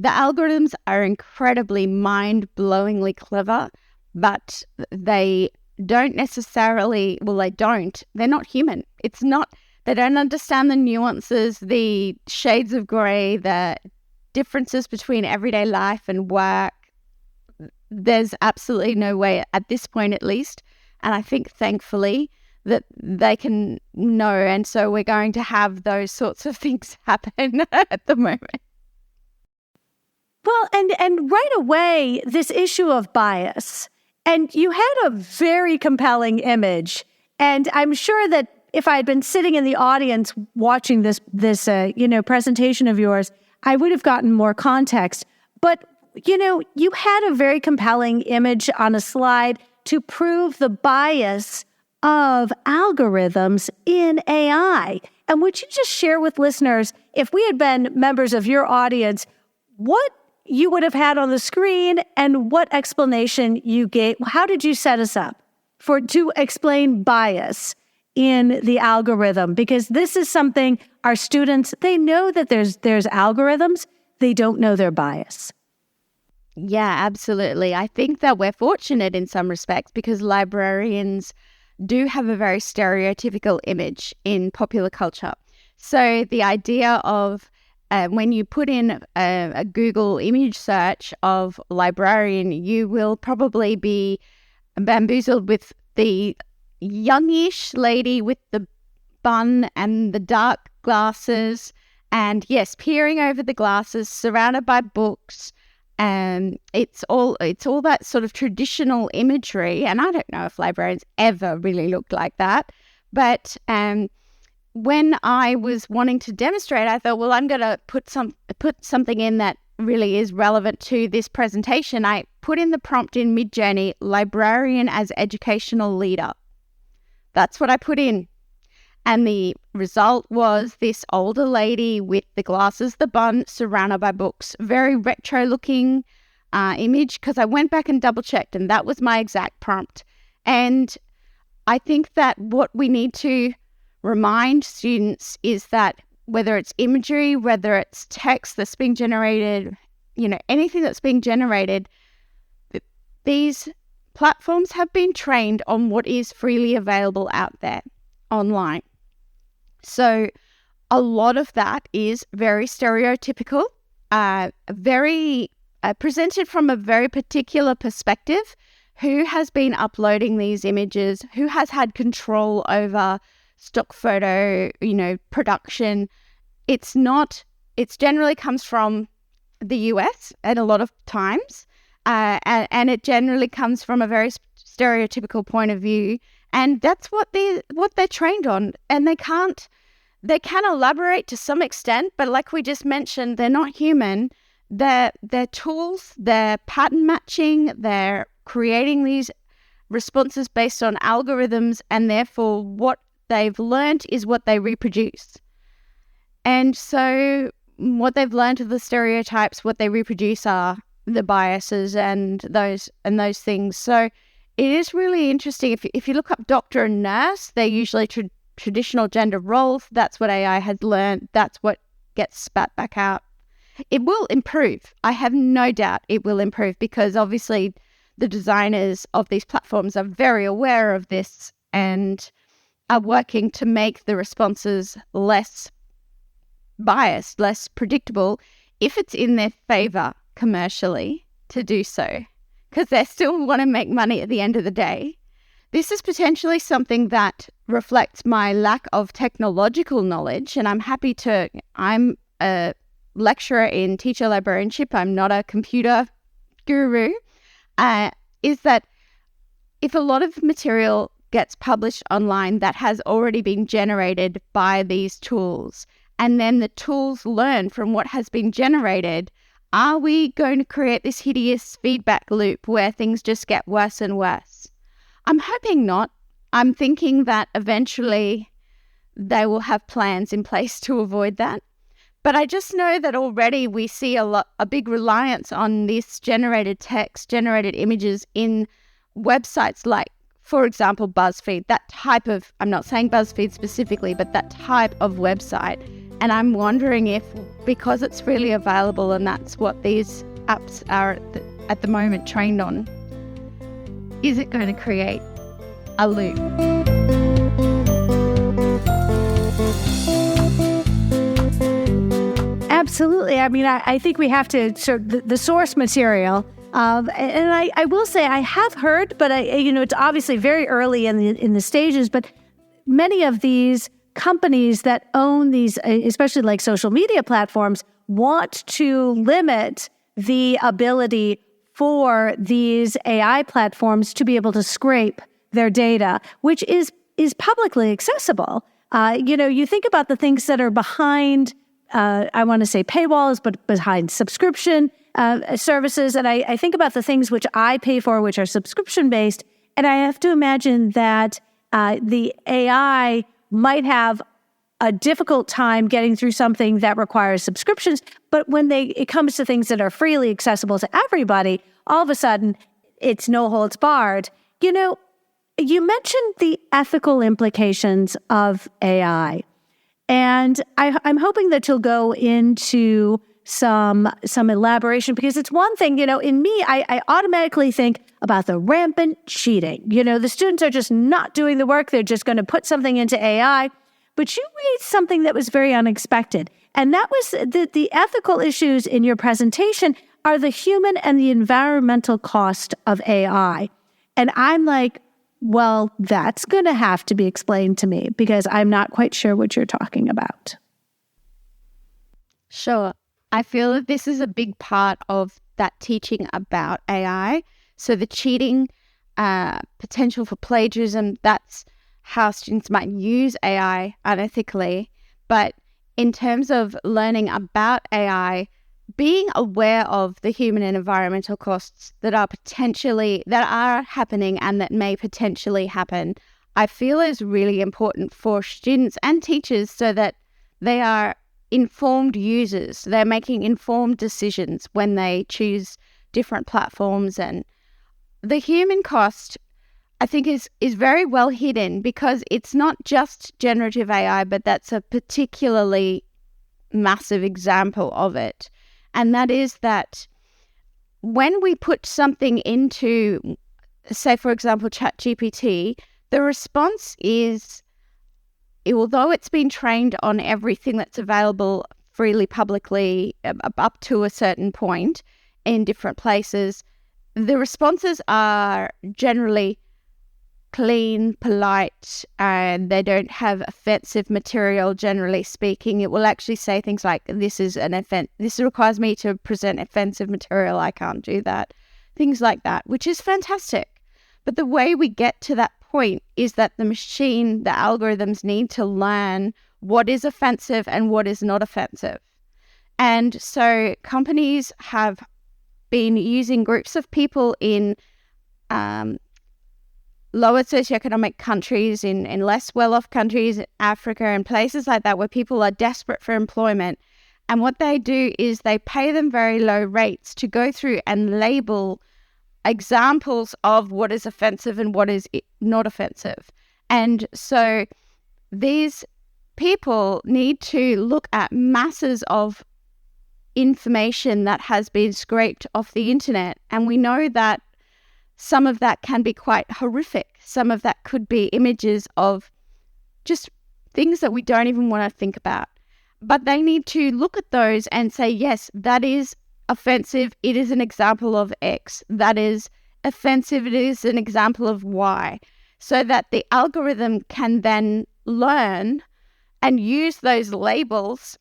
algorithms are incredibly mind-blowingly clever, but they don't necessarily, they're not human. They don't understand the nuances, the shades of gray, the differences between everyday life and work. There's absolutely no way, at this point at least, and I think thankfully that they can know, and so we're going to have those sorts of things happen at the moment. Well, and right away, this issue of bias, and you had a very compelling image, and I'm sure that if I had been sitting in the audience watching this presentation of yours, I would have gotten more context. But, you had a very compelling image on a slide to prove the bias of algorithms in AI. And would you just share with listeners, if we had been members of your audience, what you would have had on the screen and what explanation you gave? How did you set us up to explain bias in the algorithm? Because this is something our students, they know that there's algorithms, they don't know their bias. Yeah, absolutely. I think that we're fortunate in some respects because librarians do have a very stereotypical image in popular culture. So the idea of when you put in a Google image search of librarian, you will probably be bamboozled with the youngish lady with the bun and the dark glasses, and yes, peering over the glasses, surrounded by books. It's all that sort of traditional imagery, and I don't know if librarians ever really looked like that. But when I was wanting to demonstrate, I thought, well, I'm going to put something in that really is relevant to this presentation. I put in the prompt in Midjourney, librarian as educational leader. That's what I put in. And the result was this older lady with the glasses, the bun, surrounded by books. Very retro-looking image, because I went back and double-checked, and that was my exact prompt. And I think that what we need to remind students is that whether it's imagery, whether it's text that's being generated, anything that's being generated, these platforms have been trained on what is freely available out there online. So a lot of that is very stereotypical, very presented from a very particular perspective. Who has been uploading these images? Who has had control over stock photo, production? It generally comes from the US at a lot of times, and it generally comes from a very stereotypical point of view. And that's what they're trained on, and they can elaborate to some extent, but like we just mentioned, they're not human. They're tools, they're pattern matching, they're creating these responses based on algorithms, and therefore what they've learned is what they reproduce. And so what they've learned of the stereotypes, what they reproduce are the biases and those things. So it is really interesting. If you look up doctor and nurse, they're usually traditional gender roles. That's what AI has learned. That's what gets spat back out. It will improve. I have no doubt it will improve, because obviously the designers of these platforms are very aware of this and are working to make the responses less biased, less predictable, if it's in their favor commercially to do so, because they still want to make money at the end of the day. This is potentially something that reflects my lack of technological knowledge, and I'm a lecturer in teacher librarianship. I'm not a computer guru. Is that if a lot of material gets published online that has already been generated by these tools, and then the tools learn from what has been generated, are we going to create this hideous feedback loop where things just get worse and worse? I'm hoping not. I'm thinking that eventually they will have plans in place to avoid that. But I just know that already we see a big reliance on this generated text, generated images in websites like, for example, BuzzFeed, that type of, I'm not saying BuzzFeed specifically, but that type of website. And I'm wondering if, because it's freely available and that's what these apps are at the moment trained on, is it going to create a loop? Absolutely. I mean, I think we have to the source material. And I will say I have heard, but it's obviously very early in the stages. But many of these companies that own these, especially like social media platforms, want to limit the ability for these AI platforms to be able to scrape their data, which is publicly accessible. You think about the things that are behind, I want to say paywalls, but behind subscription services. And I think about the things which I pay for, which are subscription-based. And I have to imagine that the AI might have a difficult time getting through something that requires subscriptions. But when it comes to things that are freely accessible to everybody, all of a sudden, it's no holds barred. You mentioned the ethical implications of AI. And I'm hoping that you'll go into some elaboration, because it's one thing, in me, I automatically think about the rampant cheating. The students are just not doing the work. They're just going to put something into AI. But you raised something that was very unexpected. And that was the ethical issues in your presentation are the human and the environmental cost of AI. And I'm like, well, that's going to have to be explained to me, because I'm not quite sure what you're talking about. Sure. I feel that this is a big part of that teaching about AI. So the cheating, potential for plagiarism, that's how students might use AI unethically. But in terms of learning about AI, being aware of the human and environmental costs that are happening and that may potentially happen, I feel is really important for students and teachers, so that they are informed users. They're making informed decisions when they choose different platforms. And the human cost, I think, is very well hidden, because it's not just generative AI, but that's a particularly massive example of it. And that is that when we put something into, say, for example, ChatGPT, the response is, although it's been trained on everything that's available freely, publicly, up to a certain point in different places, the responses are generally clean, polite, and they don't have offensive material, generally speaking. It will actually say things like, this requires me to present offensive material, I can't do that. Things like that, which is fantastic. But the way we get to that point is that the algorithms need to learn what is offensive and what is not offensive. And so companies have been using groups of people in lower socioeconomic countries, in less well-off countries, Africa and places like that, where people are desperate for employment. And what they do is they pay them very low rates to go through and label examples of what is offensive and what is not offensive. And so these people need to look at masses of information that has been scraped off the internet. And we know that some of that can be quite horrific. Some of that could be images of just things that we don't even want to think about. But they need to look at those and say, yes, that is offensive. It is an example of X. That is offensive. It is an example of Y. So that the algorithm can then learn and use those labels.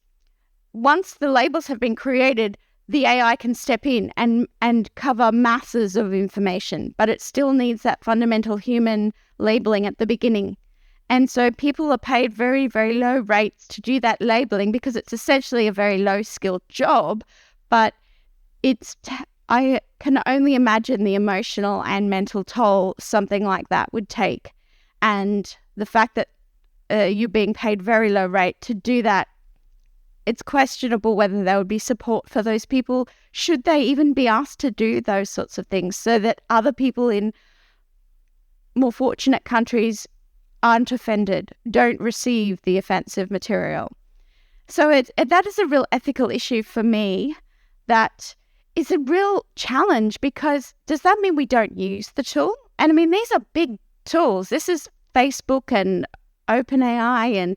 Once the labels have been created, the AI can step in and cover masses of information, but it still needs that fundamental human labeling at the beginning. And so people are paid very, very low rates to do that labeling, because it's essentially a very low-skilled job, but I can only imagine the emotional and mental toll something like that would take. And the fact that you're being paid very low rate to do that, it's questionable whether there would be support for those people. Should they even be asked to do those sorts of things, so that other people in more fortunate countries aren't offended, don't receive the offensive material? So that is a real ethical issue for me. That is a real challenge, because does that mean we don't use the tool? And I mean, these are big tools. This is Facebook and OpenAI,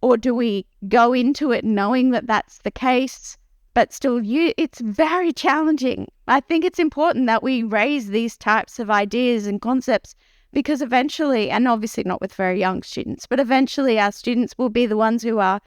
or do we go into it knowing that that's the case, but still it's very challenging. I think it's important that we raise these types of ideas and concepts, because eventually, and obviously not with very young students, but eventually our students will be the ones who are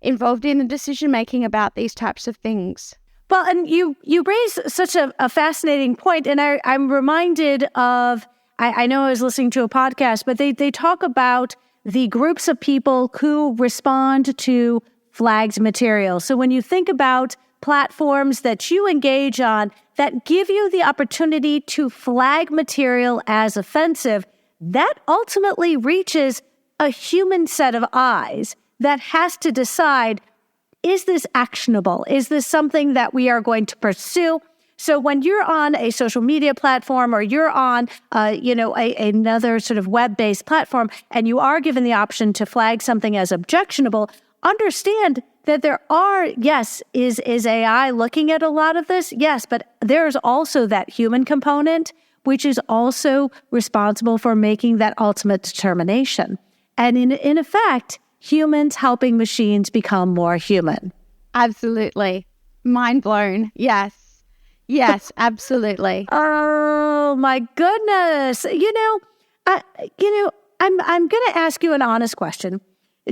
involved in the decision-making about these types of things. Well, and you raise such a fascinating point, and I'm reminded of, I know I was listening to a podcast, but they talk about the groups of people who respond to flagged material. So when you think about platforms that you engage on that give you the opportunity to flag material as offensive, that ultimately reaches a human set of eyes that has to decide, is this actionable? Is this something that we are going to pursue? So when you're on a social media platform or you're on, another sort of web-based platform, and you are given the option to flag something as objectionable, understand that there are, yes, is AI looking at a lot of this? Yes, but there's also that human component, which is also responsible for making that ultimate determination. And in effect, humans helping machines become more human. Absolutely. Mind blown. Yes. Yes, absolutely. Oh my goodness. I'm going to ask you an honest question.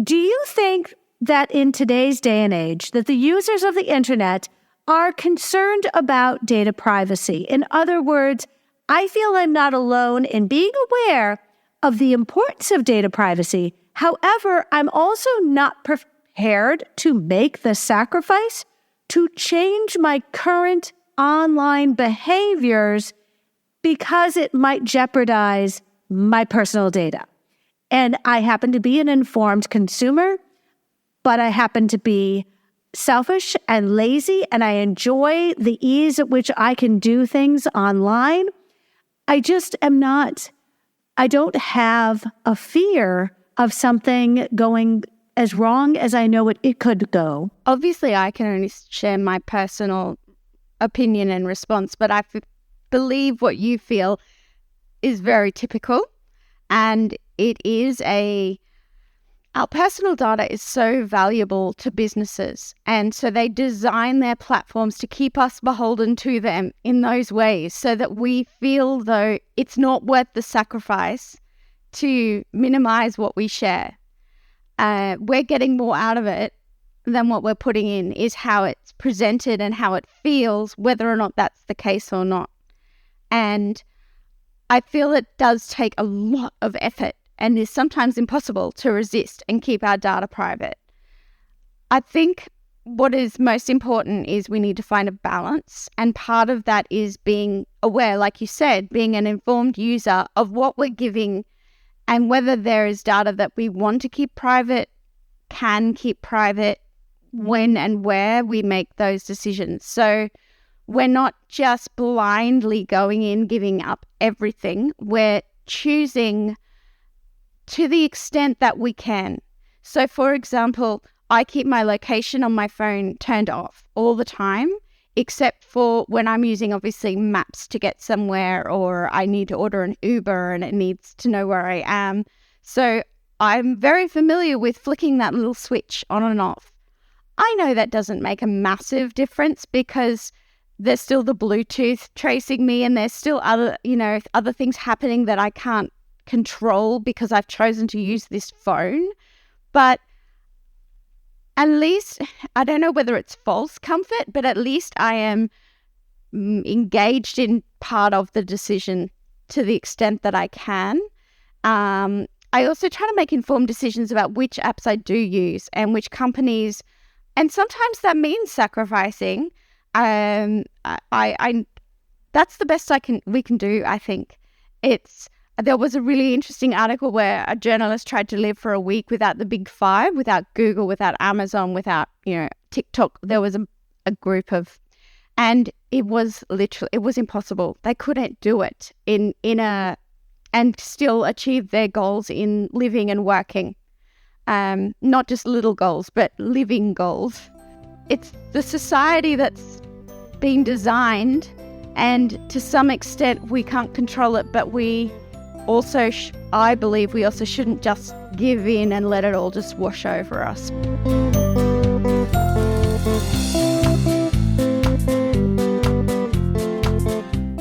Do you think that in today's day and age that the users of the internet are concerned about data privacy? In other words, I feel I'm not alone in being aware of the importance of data privacy. However, I'm also not prepared to make the sacrifice to change my current online behaviors because it might jeopardize my personal data. And I happen to be an informed consumer, but I happen to be selfish and lazy, and I enjoy the ease at which I can do things online. I just am not, I don't have a fear of something going as wrong as I know it could go. Obviously, I can only share my personal opinion and response, but I believe what you feel is very typical. And it is our personal data is so valuable to businesses. And so they design their platforms to keep us beholden to them in those ways so that we feel though it's not worth the sacrifice to minimize what we share. We're getting more out of it than what we're putting in, is how it's presented and how it feels, whether or not that's the case or not. And I feel it does take a lot of effort and is sometimes impossible to resist and keep our data private. I think what is most important is we need to find a balance. And part of that is being aware, like you said, being an informed user of what we're giving and whether there is data that we want to keep private, can keep private, when and where we make those decisions. So we're not just blindly going in, giving up everything. We're choosing to the extent that we can. So for example, I keep my location on my phone turned off all the time, except for when I'm using obviously maps to get somewhere, or I need to order an Uber and it needs to know where I am. So I'm very familiar with flicking that little switch on and off. I know that doesn't make a massive difference because there's still the Bluetooth tracing me and there's still other things happening that I can't control because I've chosen to use this phone. But at least, I don't know whether it's false comfort, but at least I am engaged in part of the decision to the extent that I can. I also try to make informed decisions about which apps I do use and which companies, and sometimes that means sacrificing. That's the best we can do, I think. There was a really interesting article where a journalist tried to live for a week without the big five, without Google, without Amazon, without, TikTok. There was a group of, and it was impossible. They couldn't do it and still achieve their goals in living and working. Not just little goals, but living goals. It's the society that's being designed, and to some extent we can't control it, but we also, I believe we also shouldn't just give in and let it all just wash over us.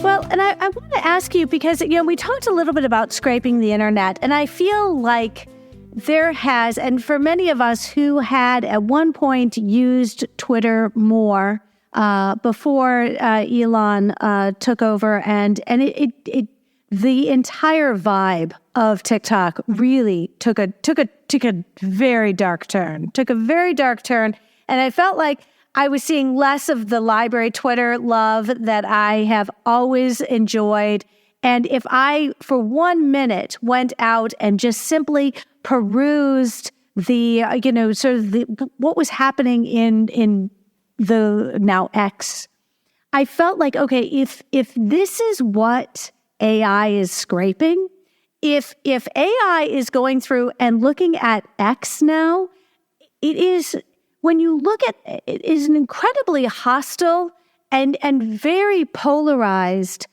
Well, and I want to ask you, because, we talked a little bit about scraping the internet, and I feel like there has, and for many of us who had at one point used Twitter more, before Elon took over, and it the entire vibe of TikTok really took a very dark turn. And I felt like I was seeing less of the library Twitter love that I have always enjoyed. And if I, for 1 minute, went out and just simply perused the, what was happening in the now X, I felt like, okay, if this is what AI is scraping, if AI is going through and looking at X now, it is, when you look at it, is an incredibly hostile and very polarized,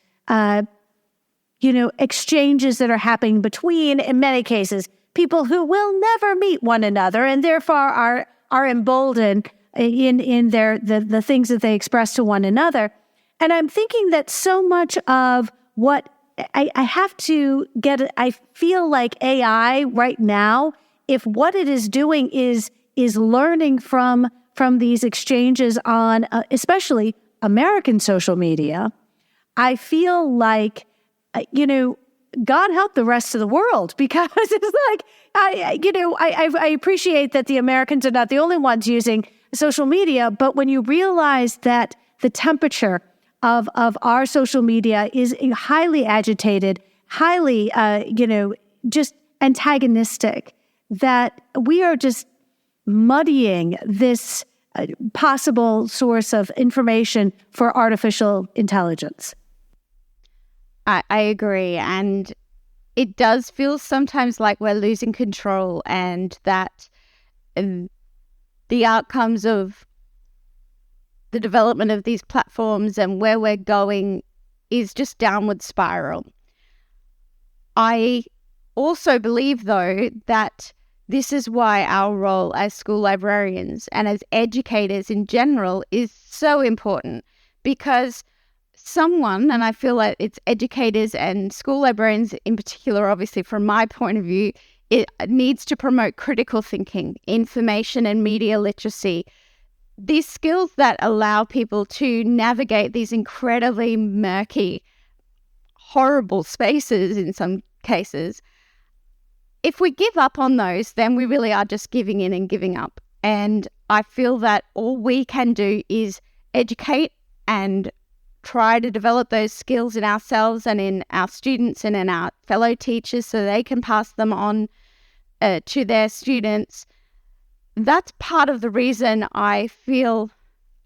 exchanges that are happening between, in many cases, people who will never meet one another and therefore are emboldened in the things that they express to one another. And I'm thinking that so much of what I have to get, I feel like AI right now, if what it is doing is learning from these exchanges on, especially American social media, I feel like, God help the rest of the world, because it's like, I appreciate that the Americans are not the only ones using social media, but when you realize that the temperature of our social media is highly agitated, highly, just antagonistic, that we are just muddying this possible source of information for artificial intelligence. I agree. And it does feel sometimes like we're losing control, and that the outcomes of the development of these platforms and where we're going is just downward spiral. I also believe, though, that this is why our role as school librarians and as educators in general is so important, because someone, and I feel like it's educators and school librarians in particular, obviously from my point of view, it needs to promote critical thinking, information and media literacy, these skills that allow people to navigate these incredibly murky, horrible spaces in some cases. If we give up on those, then we really are just giving in and giving up. And I feel that all we can do is educate and try to develop those skills in ourselves and in our students and in our fellow teachers so they can pass them on to their students. That's part of the reason I feel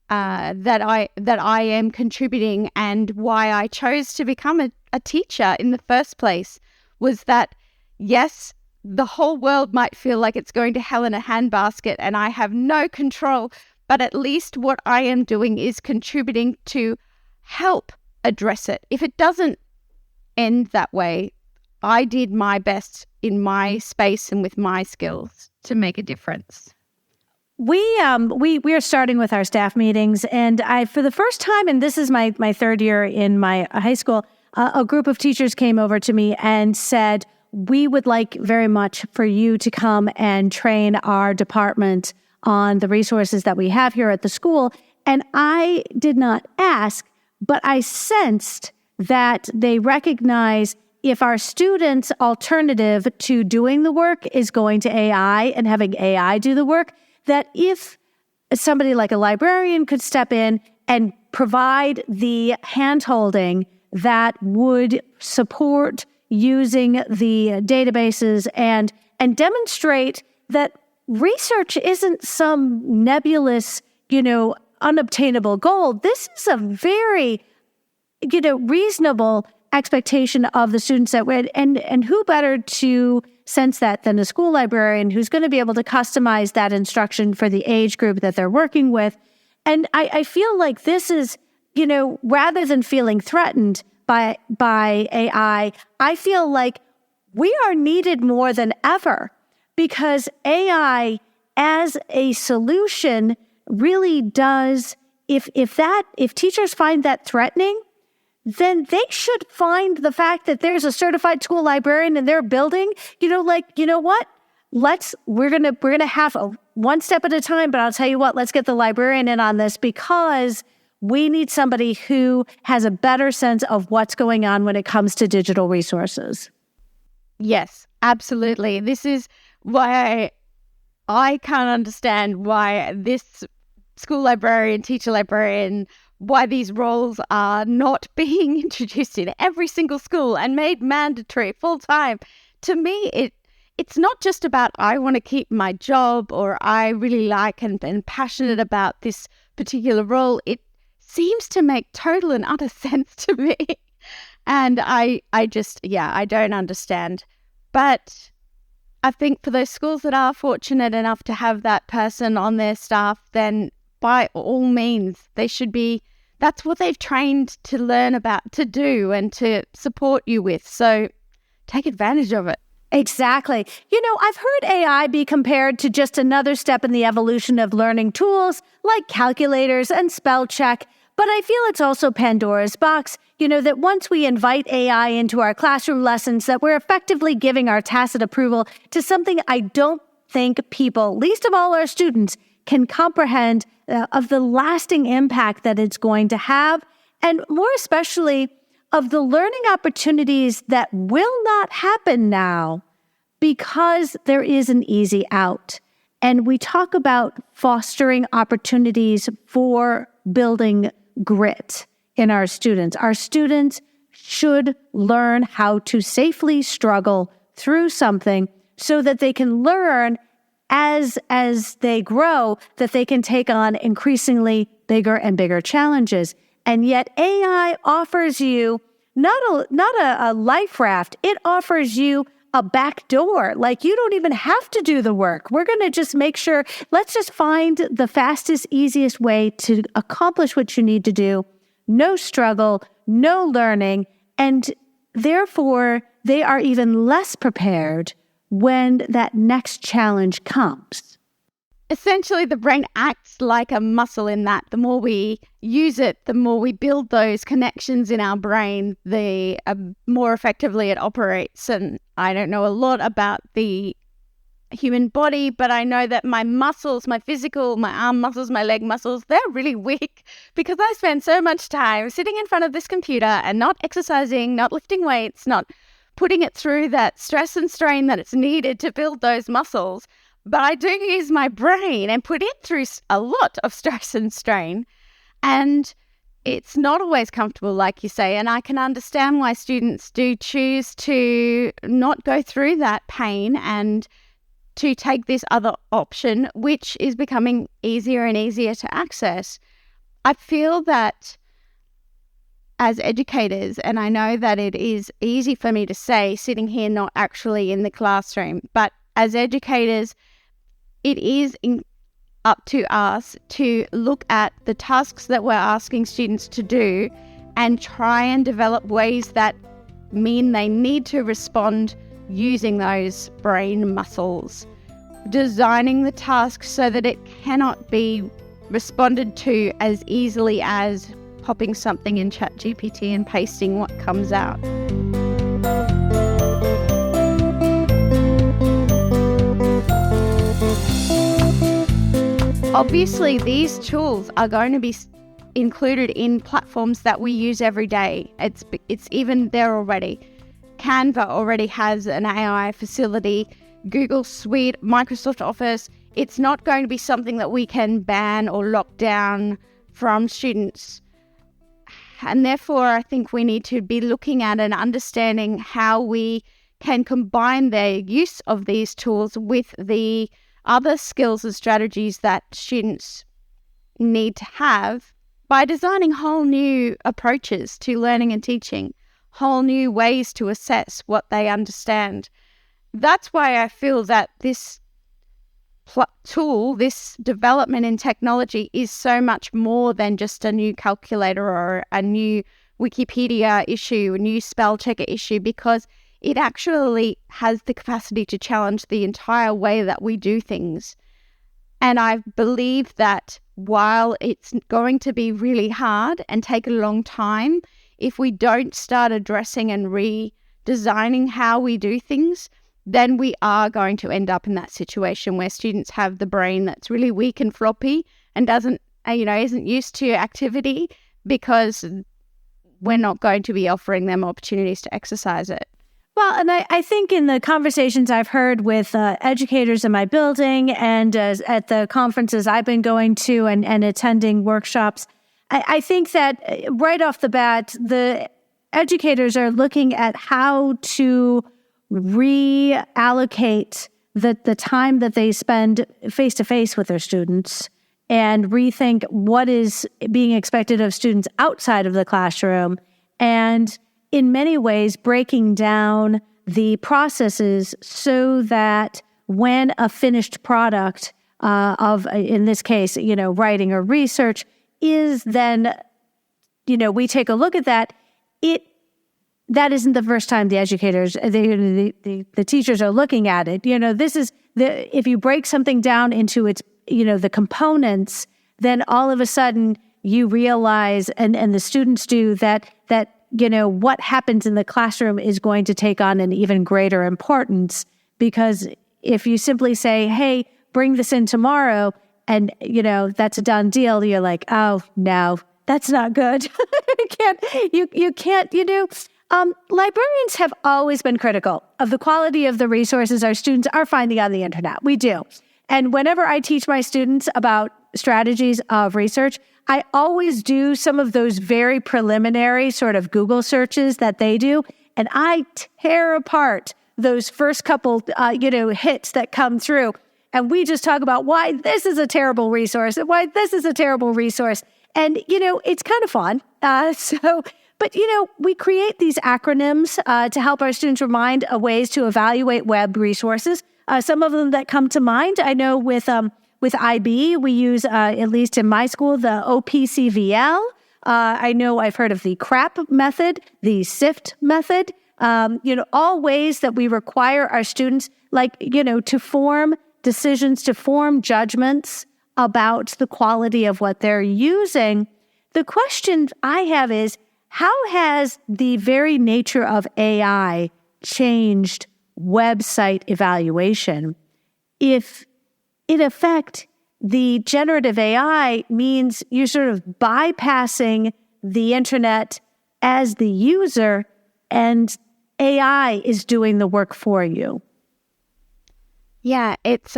that I am contributing, and why I chose to become a teacher in the first place, was that, yes, the whole world might feel like it's going to hell in a handbasket and I have no control, but at least what I am doing is contributing to help address it. If it doesn't end that way, I did my best in my space and with my skills to make a difference. We are starting with our staff meetings, and for the first time, and this is my third year in my high school, a group of teachers came over to me and said, we would like very much for you to come and train our department on the resources that we have here at the school. And I did not ask, but I sensed that they recognize if our students' alternative to doing the work is going to AI and having AI do the work, that if somebody like a librarian could step in and provide the hand-holding that would support using the databases and demonstrate that research isn't some nebulous, unobtainable goal. This is a very, reasonable expectation of the students that we're, and who better to sense that than a school librarian who's going to be able to customize that instruction for the age group that they're working with. And I feel like this is, rather than feeling threatened by AI, I feel like we are needed more than ever, because AI as a solution really does, if teachers find that threatening, then they should find the fact that there's a certified school librarian in their building, what? We're gonna have a one step at a time, but I'll tell you what, let's get the librarian in on this, because We need somebody who has a better sense of what's going on when it comes to digital resources. Yes, absolutely. This is why I can't understand why this school librarian, teacher librarian, why these roles are not being introduced in every single school and made mandatory full-time. To me, it's not just about I want to keep my job or I really like and passionate about this particular role. It seems to make total and utter sense to me. And I don't understand. But I think for those schools that are fortunate enough to have that person on their staff, then by all means, that's what they've trained to learn about, to do and to support you with. So take advantage of it. Exactly. I've heard AI be compared to just another step in the evolution of learning tools like calculators and spell check. But I feel it's also Pandora's box, that once we invite AI into our classroom lessons, that we're effectively giving our tacit approval to something I don't think people, least of all our students, can comprehend of the lasting impact that it's going to have, and more especially of the learning opportunities that will not happen now because there is an easy out. And we talk about fostering opportunities for building grit in our students. Our students should learn how to safely struggle through something so that they can learn as they grow, that they can take on increasingly bigger and bigger challenges. And yet AI offers you not a life raft. It offers you a back door. Like, you don't even have to do the work. We're going to just make sure, let's just find the fastest, easiest way to accomplish what you need to do. No struggle, no learning. And therefore, they are even less prepared when that next challenge comes. Essentially, the brain acts like a muscle in that the more we use it, the more we build those connections in our brain, the more effectively it operates. And I don't know a lot about the human body, but I know that my muscles, my arm muscles, my leg muscles, they're really weak because I spend so much time sitting in front of this computer and not exercising, not lifting weights, not putting it through that stress and strain that it's needed to build those muscles. But I do use my brain and put it through a lot of stress and strain. And it's not always comfortable, like you say. And I can understand why students do choose to not go through that pain and to take this other option, which is becoming easier and easier to access. I feel that as educators, and I know that it is easy for me to say sitting here not actually in the classroom, but as educators, it is up to us to look at the tasks that we're asking students to do and try and develop ways that mean they need to respond using those brain muscles, designing the task so that it cannot be responded to as easily as popping something in ChatGPT and pasting what comes out. Obviously, these tools are going to be included in platforms that we use every day. It's even there already. Canva already has an AI facility. Google Suite, Microsoft Office. It's not going to be something that we can ban or lock down from students. And therefore, I think we need to be looking at and understanding how we can combine the use of these tools with the other skills and strategies that students need to have by designing whole new approaches to learning and teaching, whole new ways to assess what they understand. That's why I feel that this tool, this development in technology is so much more than just a new calculator or a new Wikipedia issue, a new spell checker issue, because it actually has the capacity to challenge the entire way that we do things. And I believe that while it's going to be really hard and take a long time, if we don't start addressing and redesigning how we do things, then we are going to end up in that situation where students have the brain that's really weak and floppy and doesn't isn't used to activity, because we're not going to be offering them opportunities to exercise it. Well, and I think in the conversations I've heard with educators in my building and at the conferences I've been going to and attending workshops, I think that right off the bat, the educators are looking at how to reallocate the time that they spend face-to-face with their students and rethink what is being expected of students outside of the classroom, and in many ways breaking down the processes so that when a finished product of, in this case, writing or research is then, we take a look at that, that isn't the first time the educators, the teachers are looking at it. This is if you break something down into its, the components, then all of a sudden you realize, and the students do, that what happens in the classroom is going to take on an even greater importance. Because if you simply say, hey, bring this in tomorrow, and, that's a done deal, you're like, oh, no, that's not good. You can't. Librarians have always been critical of the quality of the resources our students are finding on the internet. We do. And whenever I teach my students about strategies of research, I always do some of those very preliminary sort of Google searches that they do. And I tear apart those first couple, hits that come through. And we just talk about why this is a terrible resource and why this is a terrible resource. And, it's kind of fun. But we create these acronyms to help our students remind ways to evaluate web resources. Some of them that come to mind, I know with IB, we use, at least in my school, the OPCVL. I know I've heard of the CRAP method, the SIFT method, all ways that we require our students, to form decisions, to form judgments about the quality of what they're using. The question I have is, how has the very nature of AI changed website evaluation? If, in effect, the generative AI means you're sort of bypassing the internet as the user, and AI is doing the work for you. Yeah, it's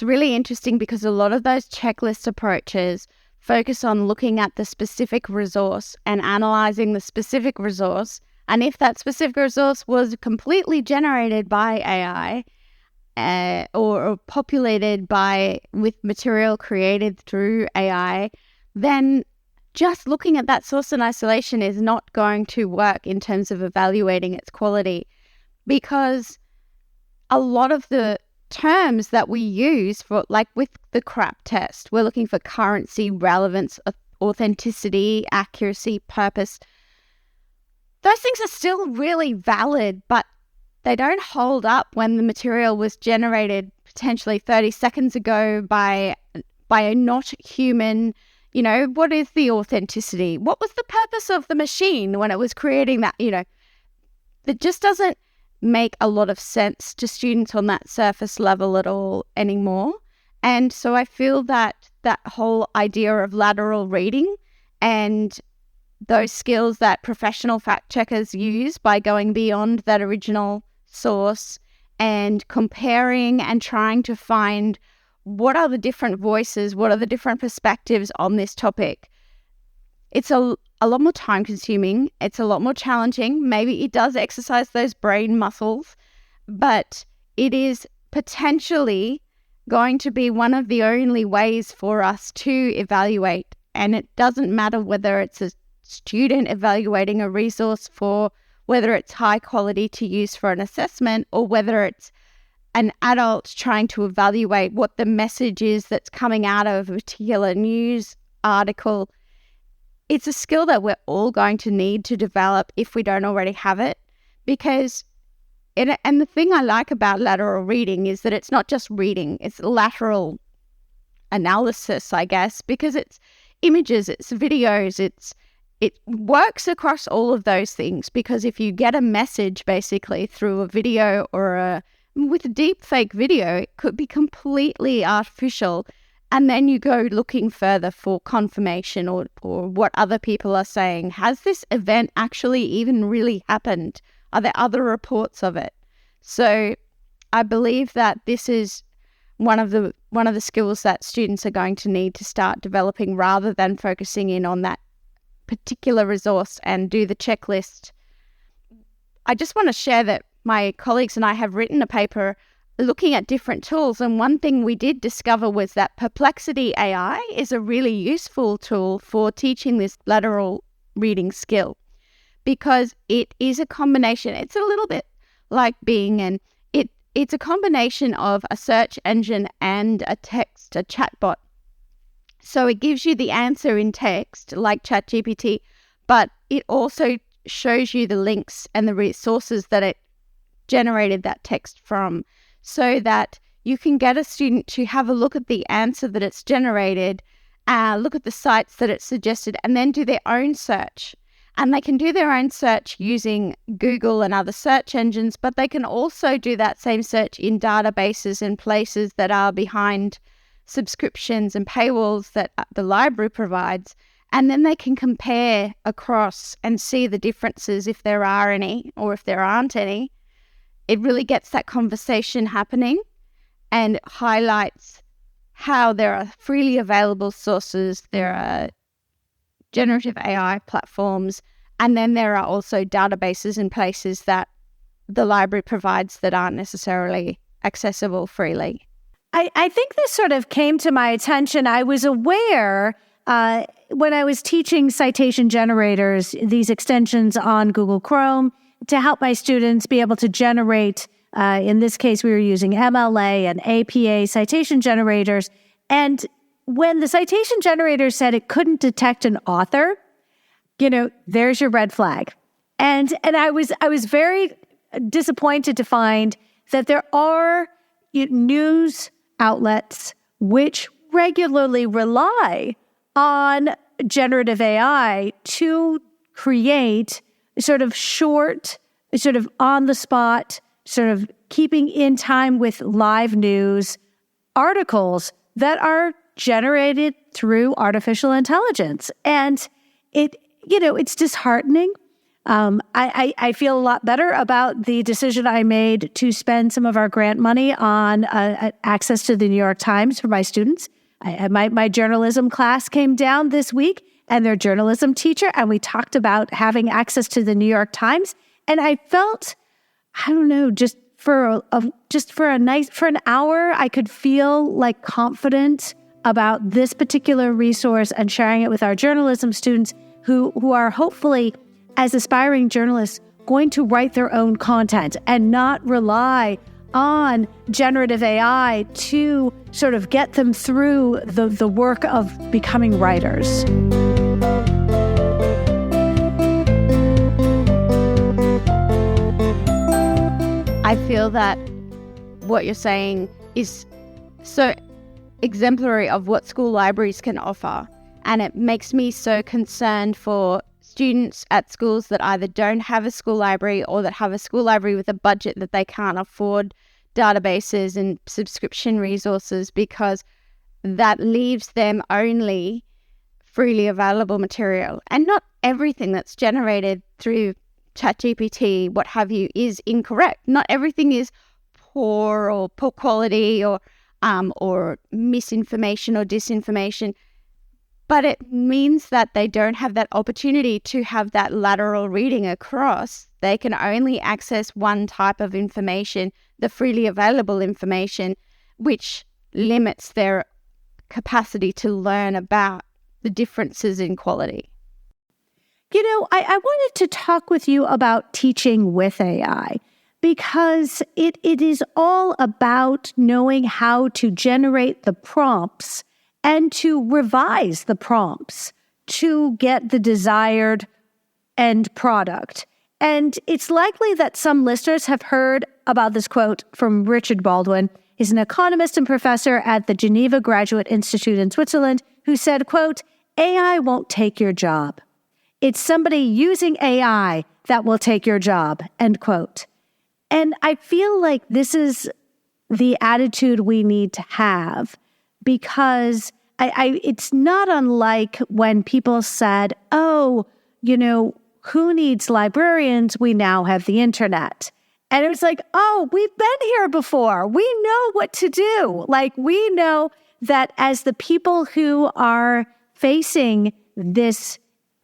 really interesting because a lot of those checklist approaches focus on looking at the specific resource and analyzing the specific resource. And if that specific resource was completely generated by AI or populated with material created through AI, then just looking at that source in isolation is not going to work in terms of evaluating its quality, because a lot of the terms that we use for, like with the CRAP test, we're looking for currency, relevance, authenticity, accuracy, purpose. Those things are still really valid, but they don't hold up when the material was generated potentially 30 seconds ago by a not human. What is the authenticity? What was the purpose of the machine when it was creating that? That just doesn't make a lot of sense to students on that surface level at all anymore. And so I feel that whole idea of lateral reading and those skills that professional fact checkers use by going beyond that original source and comparing and trying to find what are the different voices, what are the different perspectives on this topic. It's a lot more time consuming. It's a lot more challenging. Maybe it does exercise those brain muscles, but it is potentially going to be one of the only ways for us to evaluate. And it doesn't matter whether it's a student evaluating a resource for whether it's high quality to use for an assessment, or whether it's an adult trying to evaluate what the message is that's coming out of a particular news article. It's a skill that we're all going to need to develop if we don't already have it, because and the thing I like about lateral reading is that it's not just reading, it's lateral analysis, I guess, because it's images, it's videos, it works across all of those things. Because if you get a message basically through a video or with a deep fake video, it could be completely artificial. And then you go looking further for confirmation or what other people are saying. Has this event actually even really happened? Are there other reports of it? So I believe that this is one of the skills that students are going to need to start developing, rather than focusing in on that particular resource and do the checklist. I just want to share that my colleagues and I have written a paper looking at different tools, and one thing we did discover was that Perplexity.ai is a really useful tool for teaching this lateral reading skill, because it is a combination. It's a little bit like Bing, it's a combination of a search engine and a chatbot. So it gives you the answer in text like ChatGPT, but it also shows you the links and the resources that it generated that text from, so that you can get a student to have a look at the answer that it's generated, look at the sites that it's suggested, and then do their own search. And they can do their own search using Google and other search engines, but they can also do that same search in databases and places that are behind subscriptions and paywalls that the library provides. And then they can compare across and see the differences, if there are any or if there aren't any. It really gets that conversation happening and highlights how there are freely available sources, there are generative AI platforms, and then there are also databases and places that the library provides that aren't necessarily accessible freely. I think this sort of came to my attention. I was aware when I was teaching citation generators, these extensions on Google Chrome, to help my students be able to generate, in this case, we were using MLA and APA citation generators. And when the citation generator said it couldn't detect an author, there's your red flag. And I was very disappointed to find that there are news outlets which regularly rely on generative AI to create sort of short, sort of on the spot, sort of keeping in time with live news articles that are generated through artificial intelligence. And it's disheartening. I feel a lot better about the decision I made to spend some of our grant money on access to the New York Times for my students. My journalism class came down this week, and their journalism teacher, and we talked about having access to the New York Times. And I felt, I don't know, just for an hour, I could feel like confident about this particular resource and sharing it with our journalism students who are hopefully, as aspiring journalists, going to write their own content and not rely on generative AI to sort of get them through the work of becoming writers. I feel that what you're saying is so exemplary of what school libraries can offer. And it makes me so concerned for students at schools that either don't have a school library or that have a school library with a budget that they can't afford databases and subscription resources, because that leaves them only freely available material. And not everything that's generated through ChatGPT, what have you, is incorrect. Not everything is poor or poor quality or misinformation or disinformation. But it means that they don't have that opportunity to have that lateral reading across. They can only access one type of information, the freely available information, which limits their capacity to learn about the differences in quality. I wanted to talk with you about teaching with AI, because it is all about knowing how to generate the prompts and to revise the prompts to get the desired end product. And it's likely that some listeners have heard about this quote from Richard Baldwin. He's an economist and professor at the Geneva Graduate Institute in Switzerland, who said, quote, "AI won't take your job. It's somebody using AI that will take your job," end quote. And I feel like this is the attitude we need to have, because it's not unlike when people said, oh, who needs librarians? We now have the internet. And it was like, oh, we've been here before. We know what to do. Like, we know that as the people who are facing this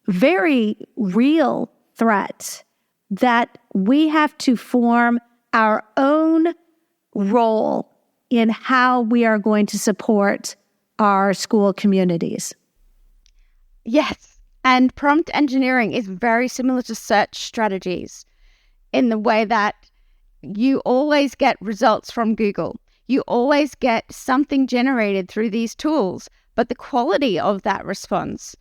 very real threat, that we have to form our own role in how we are going to support our school communities. Yes, and prompt engineering is very similar to search strategies in the way that you always get results from Google. You always get something generated through these tools, but the quality of that response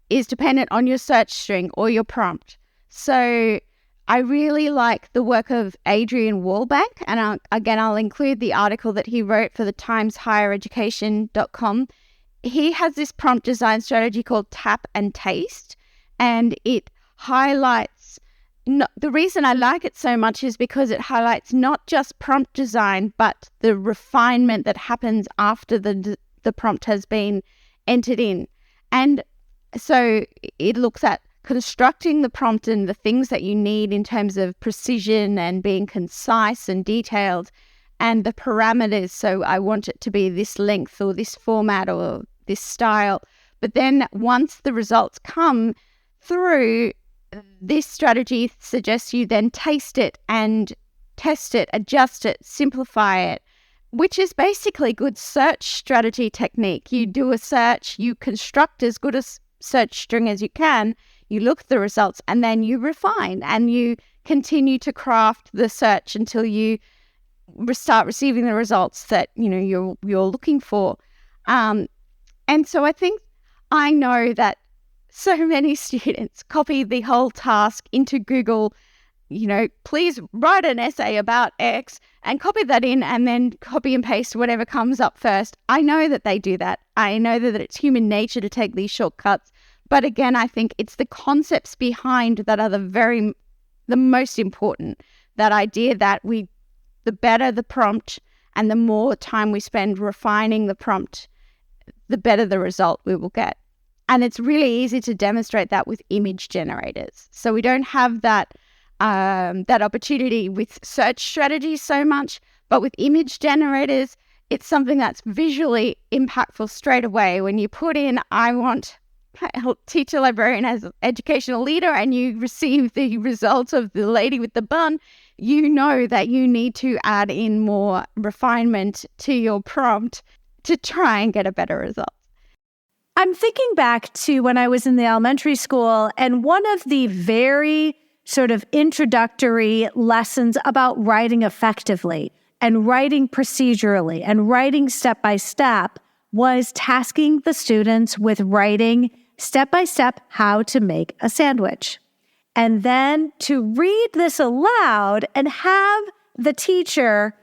is dependent on your search string or your prompt. So I really like the work of Adrian Wallbank, and I'll include the article that he wrote for the TimesHigherEducation.com. He has this prompt design strategy called Tap and Taste, and it highlights, the reason I like it so much is because it highlights not just prompt design, but the refinement that happens after the prompt has been entered in. And so it looks at constructing the prompt and the things that you need in terms of precision and being concise and detailed, and the parameters. So I want it to be this length or this format or this style. But then once the results come through, this strategy suggests you then taste it and test it, adjust it, simplify it, which is basically good search strategy technique. You do a search, you construct as good a search string as you can, you look at the results, and then you refine and you continue to craft the search until you start receiving the results that you're looking for. And so I know that so many students copy the whole task into Google, please write an essay about X, and copy that in and then copy and paste whatever comes up first. I know that they do that. I know that it's human nature to take these shortcuts. But again, I think it's the concepts behind that are the most important. That idea that the better the prompt and the more time we spend refining the prompt, the better the result we will get. And it's really easy to demonstrate that with image generators. So we don't have that opportunity with search strategies so much, but with image generators, it's something that's visually impactful straight away. When you put in, I want teach a librarian as an educational leader, and you receive the results of the lady with the bun, you know that you need to add in more refinement to your prompt to try and get a better result. I'm thinking back to when I was in the elementary school, and one of the very sort of introductory lessons about writing effectively and writing procedurally and writing step by step was tasking the students with writing step by step how to make a sandwich. And then to read this aloud and have the teacher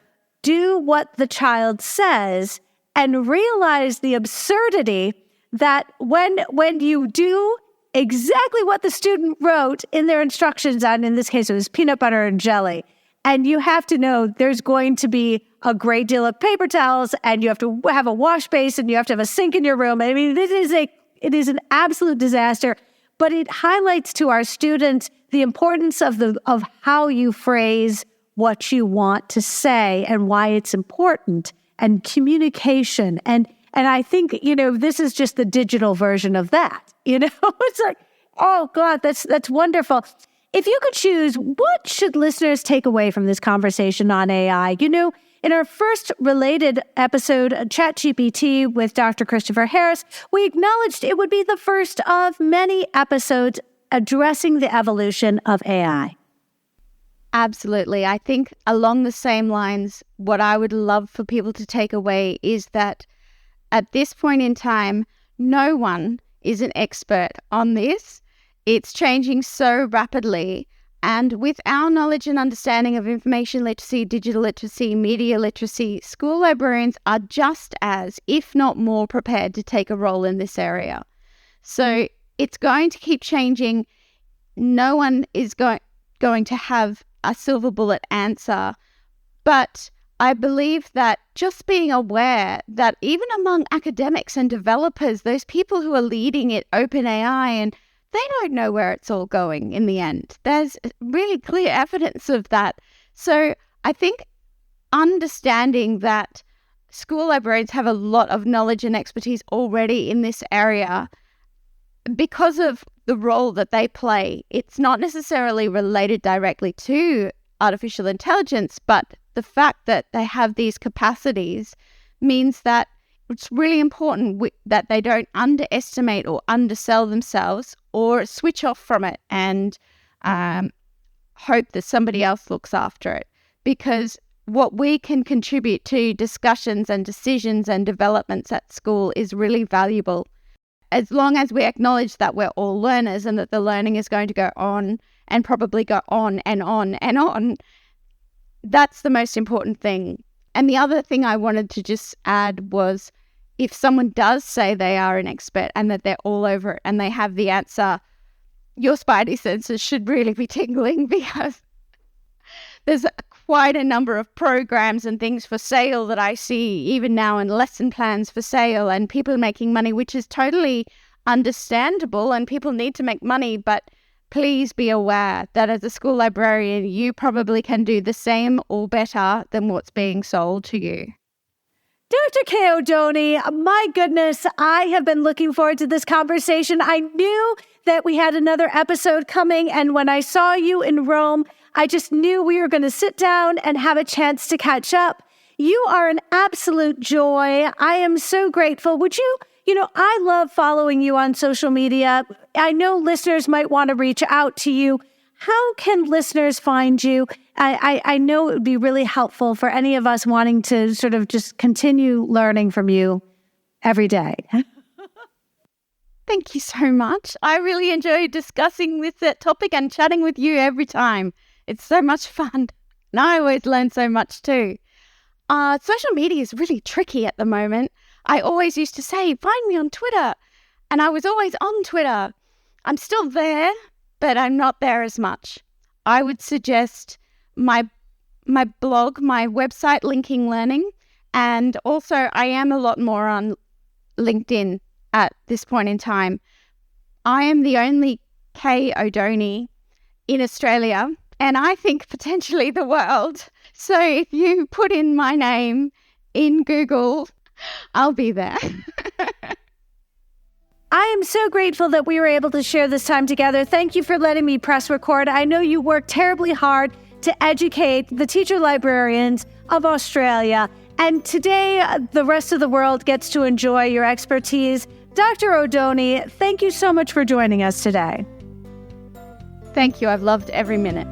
do what the child says and realize the absurdity that when you do exactly what the student wrote in their instructions on, in this case, it was peanut butter and jelly, and you have to know there's going to be a great deal of paper towels, and you have to have a wash basin, you have to have a sink in your room. I mean, it is an absolute disaster, but it highlights to our students the importance of how you phrase what you want to say and why it's important, and communication. And I think, this is just the digital version of that. It's like, oh God, that's wonderful. If you could choose, what should listeners take away from this conversation on AI? In our first related episode, ChatGPT with Dr. Christopher Harris, we acknowledged it would be the first of many episodes addressing the evolution of AI. Absolutely. I think along the same lines, what I would love for people to take away is that at this point in time, no one is an expert on this. It's changing so rapidly. And with our knowledge and understanding of information literacy, digital literacy, media literacy, school librarians are just as, if not more, prepared to take a role in this area. So it's going to keep changing. No one is going to have a silver bullet answer. But I believe that just being aware that even among academics and developers, those people who are leading it, OpenAI, and they don't know where it's all going in the end. There's really clear evidence of that. So I think understanding that school librarians have a lot of knowledge and expertise already in this area because of the role that they play. It's not necessarily related directly to artificial intelligence, but the fact that they have these capacities means that it's really important that they don't underestimate or undersell themselves or switch off from it and hope that somebody else looks after it. Because what we can contribute to discussions and decisions and developments at school is really valuable. As long as we acknowledge that we're all learners and that the learning is going to go on and probably go on and on and on, that's the most important thing. And the other thing I wanted to just add was, if someone does say they are an expert and that they're all over it and they have the answer, your spidey senses should really be tingling, because there's quite a number of programs and things for sale that I see even now, and lesson plans for sale, and people making money, which is totally understandable, and people need to make money. But please be aware that as a school librarian, you probably can do the same or better than what's being sold to you. Dr. K. Oddone, my goodness, I have been looking forward to this conversation. I knew that we had another episode coming, and when I saw you in Rome, I just knew we were going to sit down and have a chance to catch up. You are an absolute joy. I am so grateful. Would you, I love following you on social media. I know listeners might want to reach out to you. How can listeners find you? I know it would be really helpful for any of us wanting to sort of just continue learning from you every day. Thank you so much. I really enjoy discussing this topic and chatting with you every time. It's so much fun. And I always learn so much too. Social media is really tricky at the moment. I always used to say, find me on Twitter. And I was always on Twitter. I'm still there, but I'm not there as much. I would suggest my blog, my website, Linking Learning. And also I am a lot more on LinkedIn at this point in time. I am the only K. Oddone in Australia, and I think potentially the world. So if you put in my name in Google, I'll be there. I am so grateful that we were able to share this time together. Thank you for letting me press record. I know you work terribly hard to educate the teacher librarians of Australia, and today the rest of the world gets to enjoy your expertise. Dr. Oddone, thank you so much for joining us today. Thank you. I've loved every minute.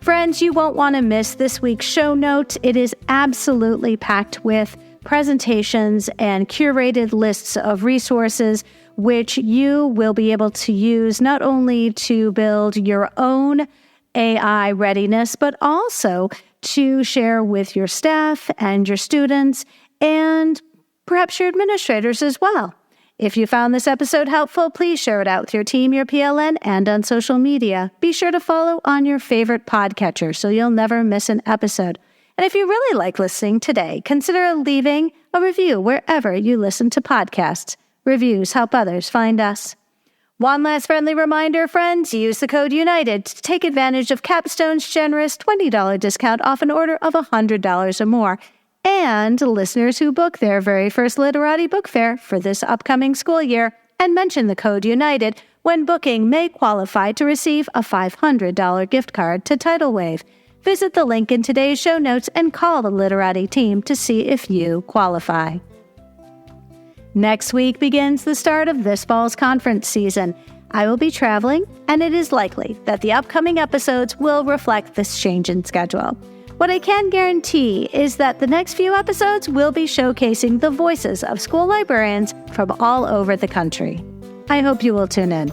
Friends, you won't want to miss this week's show notes. It is absolutely packed with presentations and curated lists of resources which you will be able to use not only to build your own AI readiness, but also to share with your staff and your students and perhaps your administrators as well. If you found this episode helpful, please share it out with your team, your PLN, and on social media. Be sure to follow on your favorite podcatcher so you'll never miss an episode. And if you really like listening today, consider leaving a review wherever you listen to podcasts. Reviews help others find us. One last friendly reminder, friends, use the code UNITED to take advantage of Capstone's generous $20 discount off an order of $100 or more. And listeners who book their very first Literati Book Fair for this upcoming school year and mention the code UNITED when booking may qualify to receive a $500 gift card to Titlewave. Visit the link in today's show notes and call the Literati team to see if you qualify. Next week begins the start of this fall's conference season. I will be traveling, and it is likely that the upcoming episodes will reflect this change in schedule. What I can guarantee is that the next few episodes will be showcasing the voices of school librarians from all over the country. I hope you will tune in.